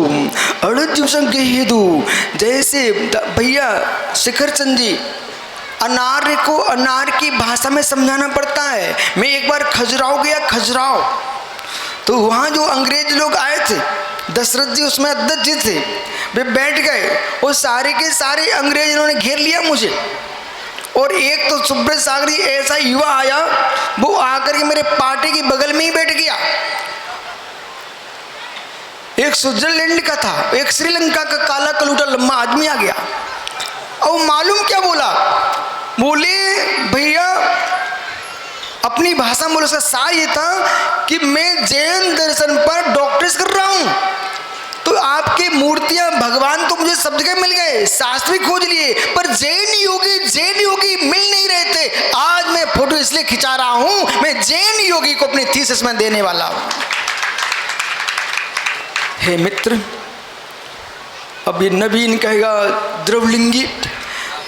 Speaker 1: अड़जु संग हेदु। जैसे भैया शिखर चंद जी, अनार को अनार की भाषा में समझाना पड़ता है। मैं एक बार खजुराहो गया, खजुराहो, तो वहाँ जो अंग्रेज लोग आए थे, दशरथ जी उसमें अध्यक्ष जी थे, वे बैठ गए और सारे के सारे अंग्रेज इन्होंने घेर लिया मुझे। और एक तो सुब्रत सागरी ऐसा युवा आया, वो आकर के मेरे पार्टी की बगल में ही बैठ गया। एक स्विट्जरलैंड का था, एक श्रीलंका का काला कलूटा लम्बा आदमी आ गया। और मालूम क्या बोला, बोले भैया अपनी भाषा में बोले, उसका सार ये था कि मैं जैन दर्शन पर डॉक्टरेट कर रहा हूं, तो आपके मूर्तियां भगवान तो मुझे सब जगह मिल गए, शास्त्र भी खोज लिए, पर जैन योगी मिल नहीं रहे थे। आज मैं फोटो इसलिए खिंचा रहा हूं, मैं जैन योगी को अपनी थीसिस में देने वाला हूं। हे मित्र, अब ये नवीन कहेगा द्रवलिंगी।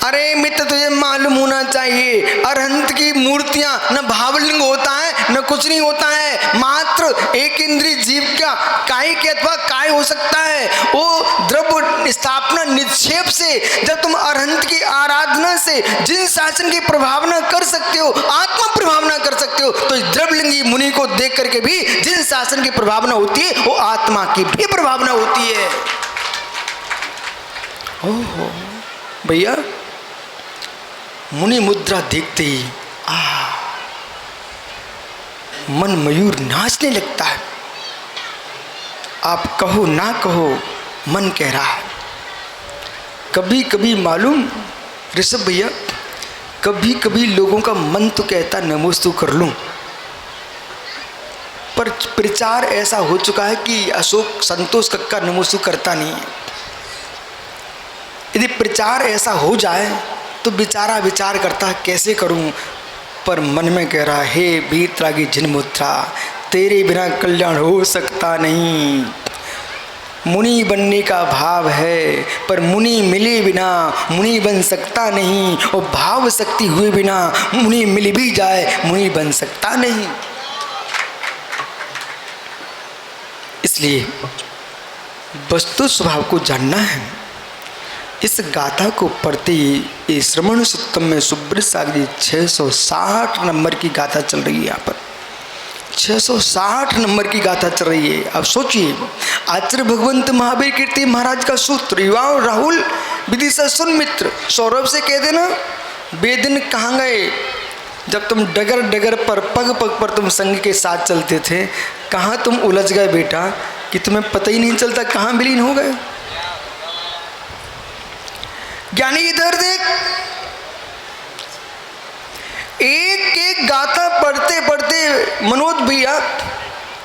Speaker 1: अरे मित्र तुझे मालूम होना चाहिए, अरहंत की मूर्तियां न भावलिंग होता है न कुछ नहीं होता है, मात्र एक इंद्रिय जीव का काय के अथवा काय हो सकता है। वो द्रव्य स्थापना निक्षेप से, जब तुम अरहंत की आराधना से जिन शासन की प्रभावना कर सकते हो, आत्मा प्रभावना कर सकते हो, तो द्रवलिंगी मुनि को देख करके भी जिन शासन की प्रभावना होती है वो आत्मा की भी प्रभावना होती है। ओहो भैया, मुनि मुद्रा देखते ही मन मयूर नाचने लगता है। आप कहो ना कहो, मन कह रहा है। कभी कभी मालूम ऋषभ भैया, कभी कभी लोगों का मन तो कहता नमोस्तु कर लूं, पर प्रचार ऐसा हो चुका है कि अशोक संतोष कक्का नमोस्तु करता नहीं है। यदि प्रचार ऐसा हो जाए तो बेचारा विचार करता है कैसे करूं, पर मन में कह रहा है हे वीतरागी जिनमुद्रा, तेरे बिना कल्याण हो सकता नहीं। मुनि बनने का भाव है, पर मुनि मिले बिना मुनि बन सकता नहीं, और भाव शक्ति हुए बिना मुनि मिल भी जाए मुनि बन सकता नहीं। इसलिए वस्तु स्वभाव को जानना है। इस गाथा को पढ़ते ही श्रवण सुत्तम में सुब्रत सागर जी 660 नंबर की गाथा चल रही है। यहाँ पर 660 नंबर की गाथा चल रही है। अब सोचिए, आचार्य भगवंत महावीर कीर्ति महाराज का सूत्र, युवा राहुल विदिशा सुन मित्र, सौरभ से कह देना बेदिन कहाँ गए, जब तुम डगर डगर पर पग पग पर तुम संग के साथ चलते थे, कहाँ तुम उलझ गए बेटा कि तुम्हें पता ही नहीं चलता कहाँ विलीन हो गए। ज्ञानी इधर देख, एक एक गाथा पढ़ते पढ़ते मनोज भैया,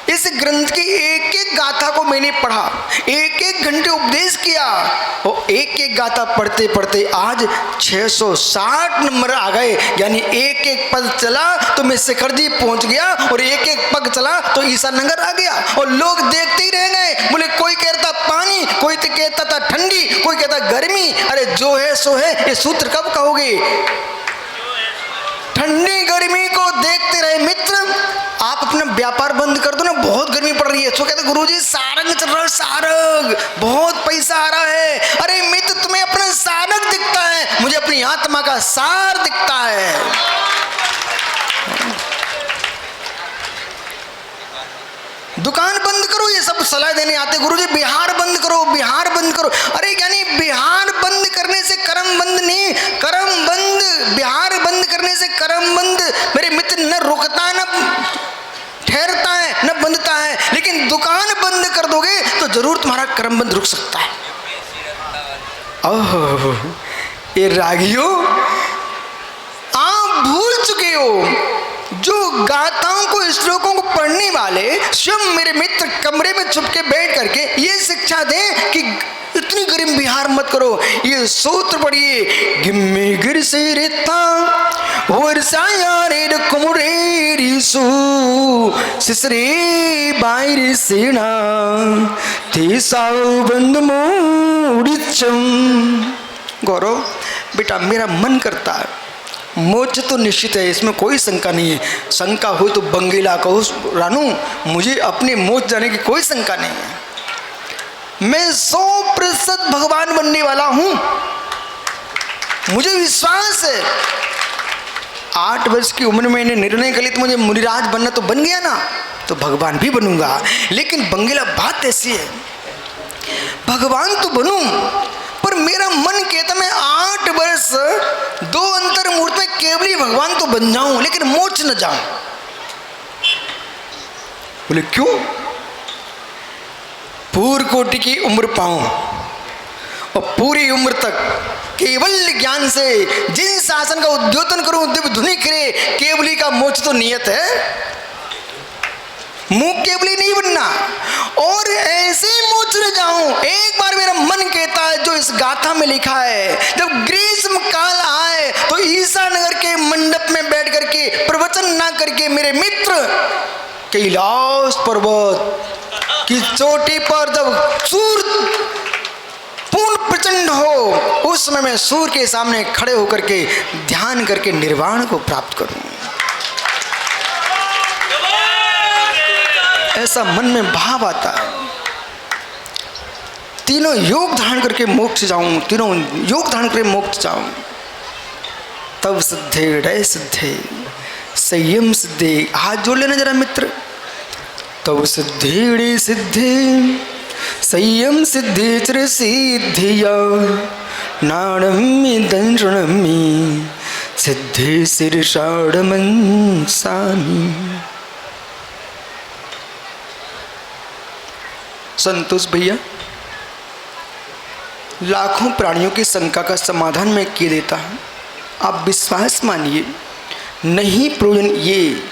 Speaker 1: इस ग्रंथ की एक एक गाथा को मैंने पढ़ा, एक एक घंटे उपदेश किया, और एक एक गाथा पढ़ते पढ़ते आज 660 नंबर आ गए। यानी एक एक पद चला तो मैं शिखर जी पहुंच गया, और एक एक पग चला तो ईसा नगर आ गया, और लोग देखते ही रह गए। बोले कोई कहता पानी, कोई तो कहता था ठंडी, कोई कहता गर्मी। अरे जो है सो है, ये सूत्र कब कहोगे? ठंडी गर्मी को देखते रहे मित्र। आप अपना व्यापार बंद कर दो ना, बहुत गर्मी पड़ रही है, तो कहते गुरुजी सारंग चल रहा है, सारंग बहुत पैसा आ रहा है। अरे मित्र, तुम्हें अपना सारंग दिखता है, मुझे अपनी आत्मा का सार दिखता है। दुकान बंद करो, ये सब सलाह देने आते गुरुजी, बिहार बंद करो, बिहार बंद करो। अरे यानी बिहार बंद करने से कर्म बंद नहीं, कर्म बंद, बिहार बंद करने से कर्म बंद मेरे मित्र न रुकता न ठहरता है न बंधता है। लेकिन दुकान बंद कर दोगे तो जरूर तुम्हारा कर्म बंद रुक सकता है। ओह ये रागियों, आप भूल चुके हो, जो गाथाओं को श्लोकों को पढ़ने वाले स्वयं मेरे मित्र कमरे में छुप के बैठ करके ये शिक्षा दें कि इतनी गर्म बिहार मत करो। ये सूत्र पढ़िए, गिम्मे गिर से रेता वर्षाया रे कुमरे रिसु सिसरे बाहर सेना थे साओ बंद मोड़िचम। गौरव बेटा, मेरा मन करता है, मोक्ष तो निश्चित है, इसमें कोई शंका नहीं है। शंका हो तो बंगीला कहो रानू, मुझे अपने मोक्ष जाने की कोई शंका नहीं है। मैं 100% भगवान बनने वाला हूं, मुझे विश्वास है। 8 वर्ष की उम्र में मैंने निर्णय कर लिया तो मुझे मुनिराज बनना, तो बन गया ना, तो भगवान भी बनूंगा। लेकिन बंगीला बात ऐसी है, भगवान तो बनूं, पर मेरा मन कहता मैं 8 वर्ष 2 अंतर मूर्त में केवली भगवान तो बन जाऊं, लेकिन मोक्ष न जाऊं। बोले क्यों? पूर्ण कोटि की उम्र पाऊं, और पूरी उम्र तक केवल ज्ञान से जिन शासन का उद्योतन करूं दिव्य धुनि खिरे, केवली का मोक्ष तो नियत है, मुंह केवली नहीं बनना। और ऐसे मोक्ष में जाऊं, एक बार मेरा मन कहता है जो इस गाथा में लिखा है, जब ग्रीष्म काल आए तो ईसा नगर के मंडप में बैठ करके प्रवचन ना करके मेरे मित्र कैलाश पर्वत की चोटी पर जब सूर्य पूर्ण प्रचंड हो, उस समय मैं सूर्य के सामने खड़े होकर के ध्यान करके निर्वाण को प्राप्त करूं। ऐसा मन में भाव आता है। तीनों योग धारण करके मोक्ष जाऊं, तीनों योग धारण करके मोक्ष जाऊं। तब सिद्धे डय सिद्धे संयम सिद्धे, हाथ जोड़ लेना जरा मित्र। तब सिद्धे डय सिद्धे संयम सिद्धे च सिद्धिया नाणम्य दंशनम्य सिद्धे शीर्षाडमंसामि। संतोष भैया, लाखों प्राणियों की शंका का समाधान मैं किए देता हूँ, आप विश्वास मानिए। नहीं प्रयोजन ये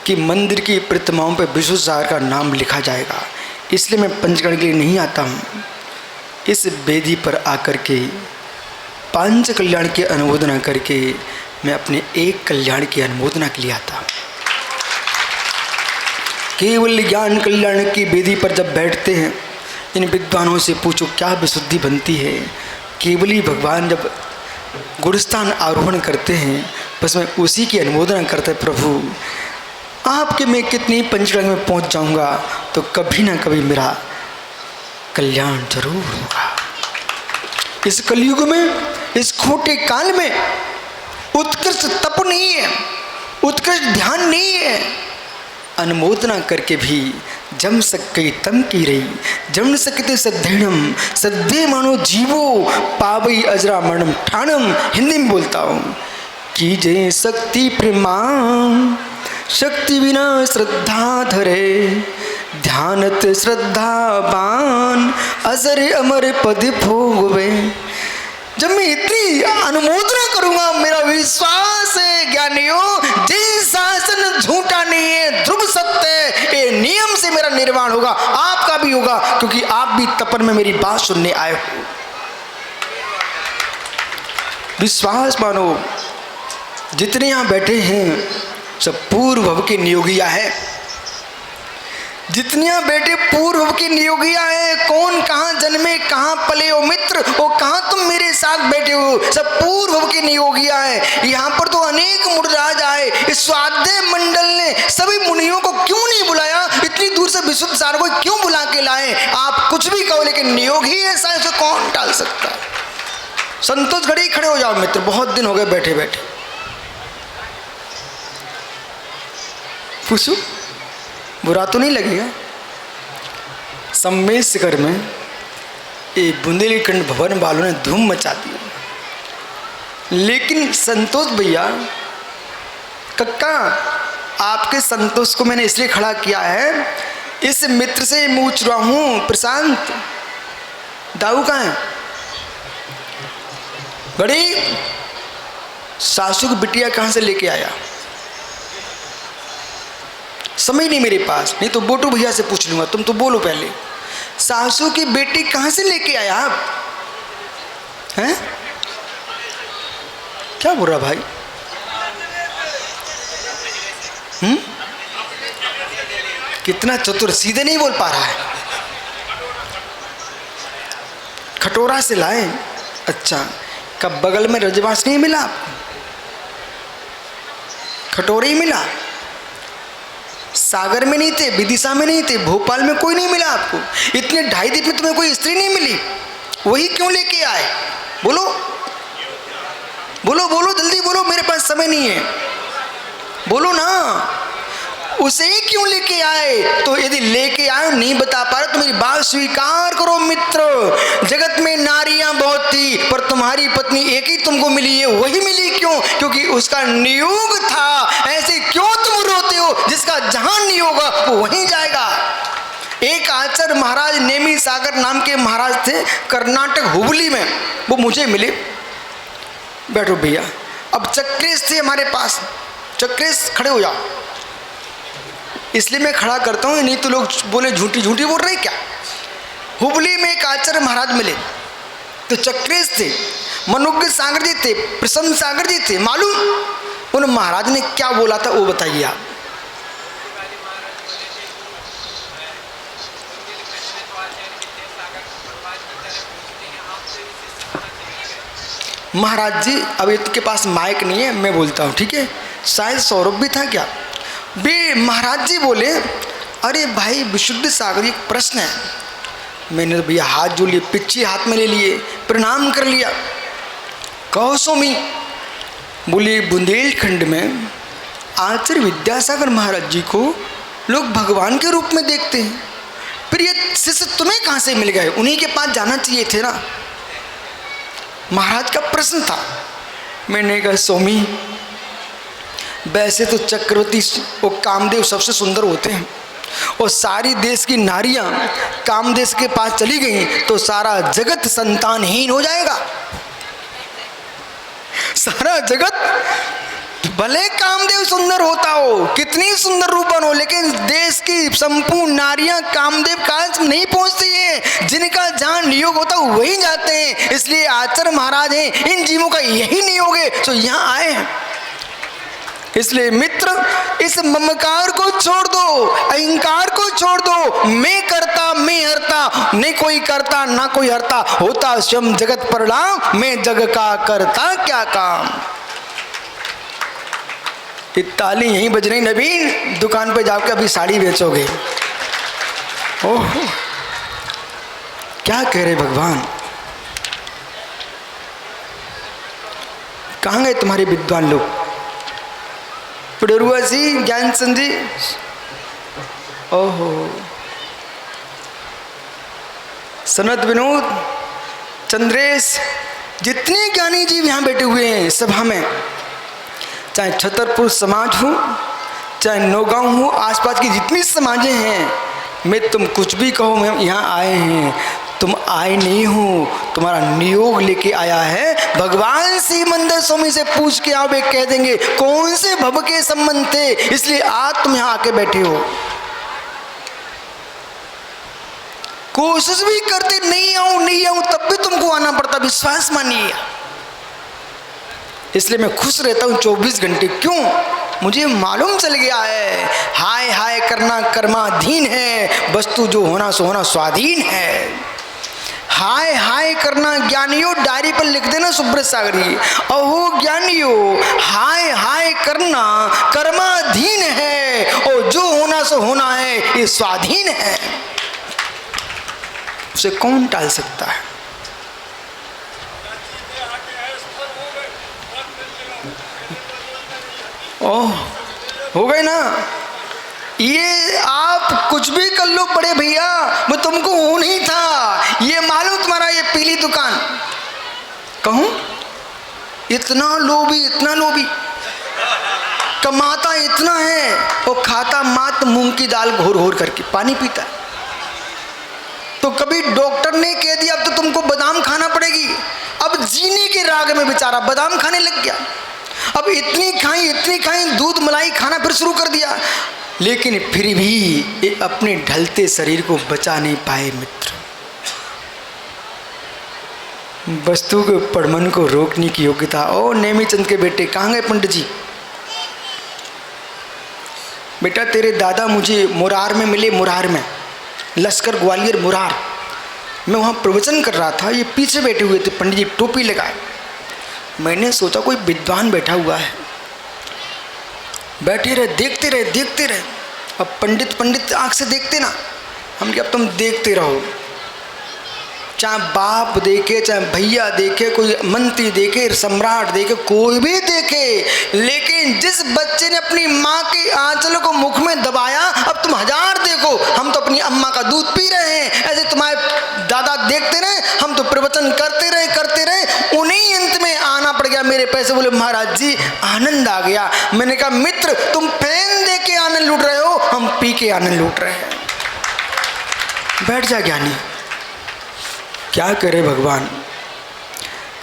Speaker 1: कि मंदिर की प्रतिमाओं पर विष्णु सागर का नाम लिखा जाएगा, इसलिए मैं पंचकर्ण के लिए नहीं आता हूँ। इस वेदी पर आकर के पांच कल्याण की अनुमोदना करके मैं अपने एक कल्याण की अनुमोदना के लिए आता हूँ। केवल ज्ञान कल्याण की वेदी पर जब बैठते हैं, इन विद्वानों से पूछो क्या विशुद्धि बनती है। केवली भगवान जब गुरुस्थान आरोहण करते हैं, बस मैं उसी की अनुमोदना करते प्रभु आपके मैं कितनी पंचकर्ण में पहुंच जाऊंगा तो कभी ना कभी मेरा कल्याण जरूर होगा। इस कलयुग में, इस खोटे काल में उत्कृष्ट तप नहीं है, उत्कृष्ट ध्यान नहीं है। अनुमोदना करके भी जम सके तम की रही, जम सकते सद्धेणम सद्धे मानो जीवो पावई अजरा मरणम ठाणम। हिंदी में बोलता हूँ कि जय शक्ति प्रेमान शक्ति बिना श्रद्धा धरे, ध्यानत श्रद्धावान असर अमर पद भोगवे। जब मैं इतनी अनुमोदना करूंगा, मेरा विश्वास है ज्ञानियों, जिन शासन झूठा नहीं है, ध्रुव सत्य है, ये नियम से मेरा निर्वाण होगा, आपका भी होगा, क्योंकि आप भी तपन में मेरी बात सुनने आए हो। विश्वास मानो। जितने यहाँ बैठे हैं सब पूर्व भव के नियोगिया है, जितने यहाँ बैठे पूर्व भव के नियोगिया है। कौन कहाँ जन्मे कहाँ पले हो मित्र, वो कहाँ तुम मेरे साथ बैठे हो, सब पूर्व भव के नियोगिया है। यहाँ पर तो अनेक मुनिराज आए, इस स्वाध्याय मंडल ने सभी मुनियों को क्यों नहीं बुलाया, इतनी दूर से विशुद्ध सार को क्यों बुला के लाए। आप कुछ भी कहो लेकिन नियोग ही ऐसा है, उसे कौन टाल सकता है। संतोष घड़ी खड़े हो जाओ मित्र, बहुत दिन हो गए बैठे बैठे। पूछो, बुरा तो नहीं लगेगा। सम्मेशकर में ये बुंदेलखंड भवन वालों ने धूम मचा दी, लेकिन संतोष भैया कक्का आपके संतोष को मैंने इसलिए खड़ा किया है, इस मित्र से पूछ रहा हूँ प्रशांत दाऊ कहाँ है। बड़ी सासू की बिटिया कहाँ से लेके आया, समय नहीं मेरे पास, नहीं तो बोटू भैया से पूछ लूंगा, तुम तो बोलो पहले। सासू की बेटी कहाँ से लेके आया आप हैं? क्या बोल रहा भाई? कितना चतुर, सीधे नहीं बोल पा रहा है। खटोरा से लाए। अच्छा, कब बगल में रजवास नहीं मिला आपको? खटोरे ही मिला। सागर में नहीं थे, विदिशा में नहीं थे, भोपाल में कोई नहीं मिला आपको। इतने 2.5 दिन में तुम्हें कोई स्त्री नहीं मिली, वही क्यों लेके आए? बोलो बोलो बोलो, जल्दी बोलो, मेरे पास समय नहीं है, बोलो ना। उसे ही क्यों लेके आए? तो यदि लेके आए नहीं बता पा रहे तो मेरी बात स्वीकार करो मित्र। जगत में नारियां बहुत थी पर तुम्हारी पत्नी एक ही तुमको मिली है, वही मिली क्यों? क्योंकि उसका नियोग था। ऐसे क्यों तुम रोते हो? जिसका जहां नियोग होगा वो वहीं जाएगा। एक आचार्य महाराज नेमी सागर नाम के महाराज थे कर्नाटक हुबली में, वो मुझे मिले। बैठो भैया। अब चक्रेश थे हमारे पास, चक्रेश खड़े हो जाओ। इसलिए मैं खड़ा करता हूँ, नहीं तो लोग बोले झूठी झूठी बोल रहे क्या। हुबली में एक आचार्य महाराज मिले, तो चक्रेश थे, मनोज्ञ सागर जी थे, प्रसन्न सागर जी थे। मालूम उन महाराज ने क्या बोला था, वो बताइए आप। महाराज जी अब इनके पास माइक नहीं है, मैं बोलता हूँ, ठीक है। शायद सौरभ भी था क्या बे। महाराज जी बोले, अरे भाई विशुद्ध सागर जी, एक प्रश्न है। मैंने तो भैया हाथ जोड़ लिए, पिच्ची हाथ में ले लिए, प्रणाम कर लिया। कहो स्वामी। बोले बुंदेलखंड में आचार्य विद्यासागर महाराज जी को लोग भगवान के रूप में देखते हैं, फिर ये शिष्य तुम्हें कहाँ से मिल गए, उन्हीं के पास जाना चाहिए थे ना। महाराज का प्रश्न था। मैंने कहा स्वामी वैसे तो चक्रवर्ती और कामदेव सबसे सुंदर होते हैं, और सारी देश की नारियां कामदेव के पास चली गई तो सारा जगत संतानहीन हो जाएगा। सारा जगत, भले कामदेव सुंदर होता हो, कितनी सुंदर रूपन हो, लेकिन देश की संपूर्ण नारियां कामदेव काज नहीं पहुंचती हैं। जिनका जहां नियोग होता है वही जाते हैं। इसलिए आचार्य महाराज हैं, इन जीवों का यही नियोग है तो यहाँ आए हैं। इसलिए मित्र, इस ममकार को छोड़ दो, अहंकार को छोड़ दो। मैं करता, मैं हरता, नहीं कोई करता ना कोई हरता, होता स्वयं जगत परिणाम, मैं जग का करता क्या काम। ये ताली यहीं बज रही। नवीन दुकान पे जाकर अभी साड़ी बेचोगे। ओह क्या कह रहे भगवान। कहाँ गए तुम्हारे विद्वान लोग, पुडरुआ जी, ज्ञानचंद जी। ओहो, सनत विनोद, चंद्रेश, जितने ज्ञानी जीव यहाँ बैठे हुए हैं सभा में, चाहे छतरपुर समाज हो, चाहे नौगांव हो, आसपास की जितनी समाजें हैं, मैं तुम कुछ भी कहो, मैं यहाँ आए हैं। तुम आए नहीं हो, तुम्हारा नियोग लेके आया है। भगवान श्री मंदिर स्वामी से पूछ के आओ, वे कह देंगे कौन से भव के संबंध थे, इसलिए आज तुम यहाँ आके बैठे हो। कोशिश भी करते नहीं आऊं तब भी तुमको आना पड़ता, विश्वास मानिए। इसलिए मैं खुश रहता हूँ 24 घंटे। क्यों? मुझे मालूम चल गया है, हाय हाय करना कर्माधीन है, वस्तु जो होना सो होना स्वाधीन है। हाय हाय करना ज्ञानियों, डायरी पर लिख देना सुब्रत सागर जी। अहो ज्ञानियों, हाय हाय करना कर्माधीन है, और जो होना सो होना है ये स्वाधीन है। उसे कौन टाल सकता है? ओह हो गए ना। ये आप कुछ भी कर लो बड़े भैया, वो तुमको हो नहीं था। ये मालूम तुम्हारा ये पीली दुकान, कहूँ इतना लोभी, इतना लोभी, कमाता इतना है और खाता मात्र मूंग की दाल घोर घोर करके, पानी पीता है। तो कभी डॉक्टर ने कह दिया अब तो तुमको बादाम खाना पड़ेगी, अब जीने के राग में बेचारा बादाम खाने लग गया। अब इतनी खाई दूध मलाई खाना फिर शुरू कर दिया, लेकिन फिर भी ये अपने ढलते शरीर को बचा नहीं पाए। मित्र, वस्तु के पड़मन को रोकने की योग्यता। ओ नेमीचंद के बेटे, कहाँ गए पंडित जी? बेटा तेरे दादा मुझे मुरार में मिले, मुरार में, लश्कर ग्वालियर मुरार। मैं वहाँ प्रवचन कर रहा था, ये पीछे बैठे हुए थे पंडित जी, टोपी लगाए। मैंने सोचा कोई विद्वान बैठा हुआ है। बैठे रहे, देखते रहे। अब पंडित आँख से देखते ना, हम क्या, अब तुम देखते रहो। चाहे बाप देखे, चाहे भैया देखे, कोई मंत्री देखे, सम्राट देखे, कोई भी देखे, लेकिन जिस बच्चे ने अपनी माँ के आंचल को मुख में दबाया, अब तुम हजार देखो, हम तो अपनी अम्मा का दूध पी रहे हैं। ऐसे तुम्हारे दादा देखते रहे, हम तो प्रवचन करते रहे, उन्हीं अंत में आना पड़ गया मेरे पैसे। बोले महाराज जी आनंद आ गया। मैंने कहा मित्र तुम फैन दे के आनंद लूट रहे हो, हम पी के आनंद लूट रहे हैं। बैठ जा ज्ञानी। क्या करे भगवान,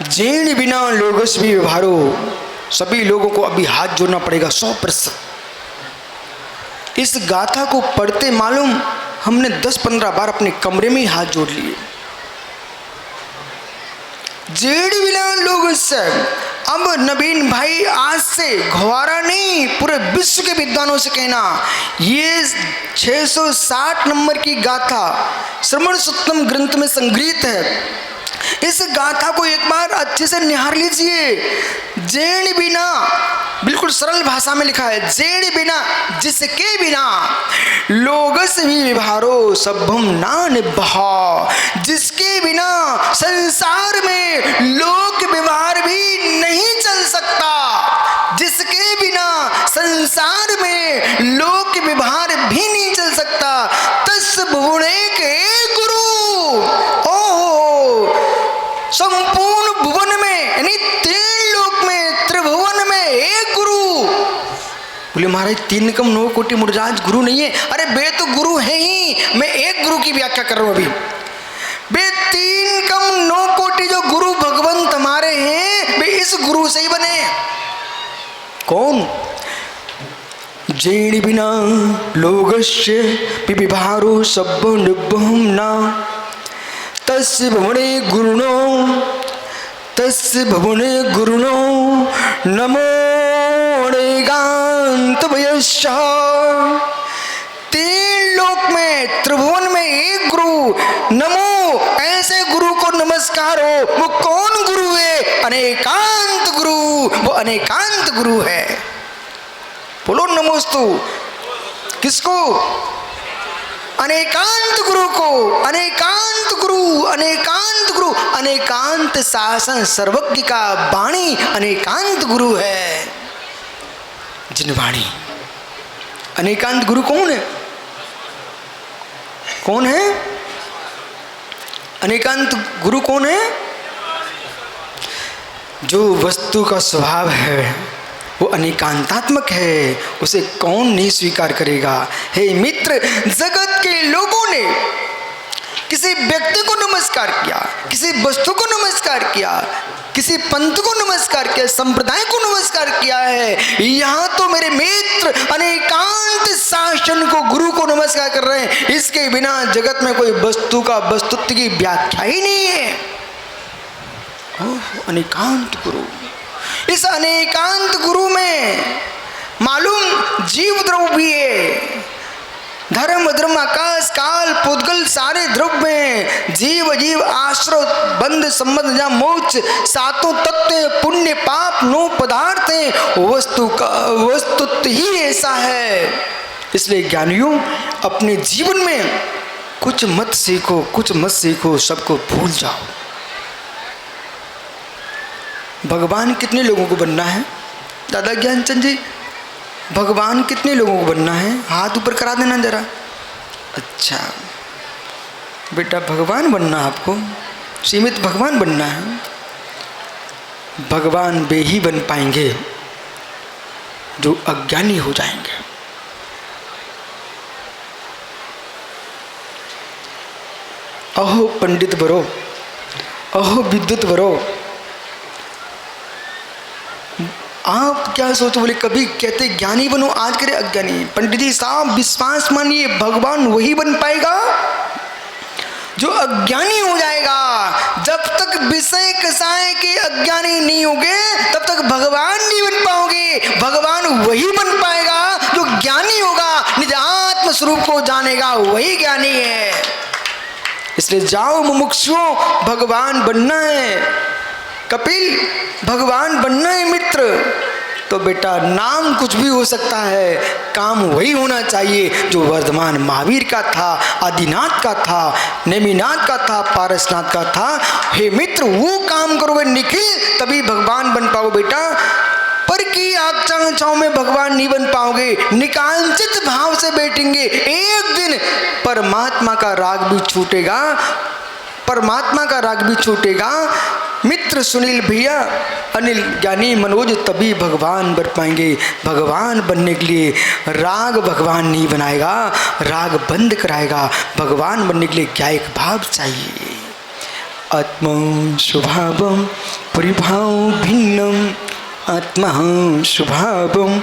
Speaker 1: जेण बिना लोगस भी व्यवहारो, सभी लोगों को अभी हाथ जोड़ना पड़ेगा 100%। इस गाथा को पढ़ते मालूम हमने 10-15 बार अपने कमरे में ही हाथ जोड़ लिए। जेड़ बिना लोगस। अब नवीन भाई आज से घोवारा नहीं, पूरे विश्व के विद्वानों से कहना, ये 660 नंबर की गाथा श्रवण सुत्तम ग्रंथ में संग्रहित है। इस गाथा को एक बार अच्छे से निहार लीजिए। जेण बिना, बिल्कुल सरल भाषा में लिखा है, जेण बिना, जिसके बिना लोगस भी विभारो सभम ना निभा, जिसके बिना संसार में लोक व्यवहार भी नहीं चल सकता, जिसके बिना संसार में लोक व्यवहार भी नहीं चल सकता, तस् भुवने के गुरु। संपूर्ण भुवन में यानी 3 लोक में, त्रिभुवन में एक गुरु। बोले महाराज 3 कम 9 कोटि मुरजाज गुरु नहीं है। अरे बे तो गुरु है ही, मैं एक गुरु की व्याख्या कर रहा हूं अभी। बे 3 कम 9 कोटि जो गुरु भगवंत हमारे हैं, वे इस गुरु से ही बने। कौन? जेण बिना लोगस्य विभारो सब निभम ना, तस्य भवने गुरुणो, तस्य भवने गुरुणो नमो नेगांत वयश्च। 3 लोक में, त्रिभुवन में एक गुरु, नमो, ऐसे गुरु को नमस्कार हो। वो कौन गुरु है? अनेकांत गुरु। वो अनेकांत गुरु है। बोलो नमोस्तु। किसको? अनेकांत गुरु को। अनेकांत गुरु, अनेकांत गुरु, अनेकांत शासन सर्वज्ञ का वाणी अनेकांत गुरु है। जिन वाणी अनेकांत गुरु कौन है? कौन है अनेकांत गुरु? कौन है? जो वस्तु का स्वभाव है वो अनेकांतात्मक है, उसे कौन नहीं स्वीकार करेगा। हे मित्र, जगत के लोगों ने किसी व्यक्ति को नमस्कार किया, किसी वस्तु को नमस्कार किया, किसी पंथ को नमस्कार किया, संप्रदाय को नमस्कार किया है। यहाँ तो मेरे मित्र अनेकांत शासन को, गुरु को नमस्कार कर रहे हैं। इसके बिना जगत में कोई वस्तु का वस्तुत्व की व्याख्या ही नहीं है। अनेकांत गुरु। इस अनेकांत गुरु में मालूम जीव द्रव्य भी है। धर्म अधर्म आकाश काल पुद्गल सारे द्रव्य में जीव अजीव आश्रय बंध संबंध या मोक्ष सातों तत्व पुण्य पाप नो पदार्थ वस्तु का वस्तुत्व ही ऐसा है। इसलिए ज्ञानियों, अपने जीवन में कुछ मत सीखो, कुछ मत सीखो, सबको भूल जाओ। भगवान कितने लोगों को बनना है? दादा ज्ञानचंद जी, भगवान कितने लोगों को बनना है? हाथ ऊपर करा देना जरा। अच्छा बेटा, भगवान बनना आपको, सीमित भगवान बनना है। भगवान वे ही बन पाएंगे जो अज्ञानी हो जाएंगे। अहो पंडित बरो, अहो विद्युत बरो। आप क्या सोचो? बोले कभी कहते ज्ञानी बनो, आज करे अज्ञानी। पंडित जी साहब विश्वास मानिए, भगवान वही बन पाएगा जो अज्ञानी हो जाएगा। जब तक विषय कसाय के अज्ञानी नहीं होगे तब तक भगवान नहीं बन पाओगे। भगवान वही बन पाएगा जो ज्ञानी होगा, निज आत्म स्वरूप को जानेगा, वही ज्ञानी है। इसलिए जाओ मुमुक्षुओं, भगवान बनना है। कपिल, भगवान बनना है मित्र, तो बेटा नाम कुछ भी हो सकता है, काम वही होना चाहिए जो वर्धमान महावीर का था, आदिनाथ का था, नेमिनाथ का था, पारसनाथ का था। हे मित्र, वो काम करोगे निखिल, तभी भगवान बन पाओ बेटा। पर की आकांक्षाओं में भगवान नहीं बन पाओगे। निकांचित भाव से बैठेंगे, एक दिन परमात्मा का राग भी छूटेगा, परमात्मा का राग भी छूटेगा। मित्र सुनील भैया, अनिल ज्ञानी मनोज तभी भगवान बन पाएंगे। भगवान बनने के लिए राग भगवान नहीं बनाएगा, राग बंद कराएगा। भगवान बनने के लिए क्या एक भाव चाहिए। आत्मा स्वभावं परिभाव भिन्नम आत्मा स्वभावं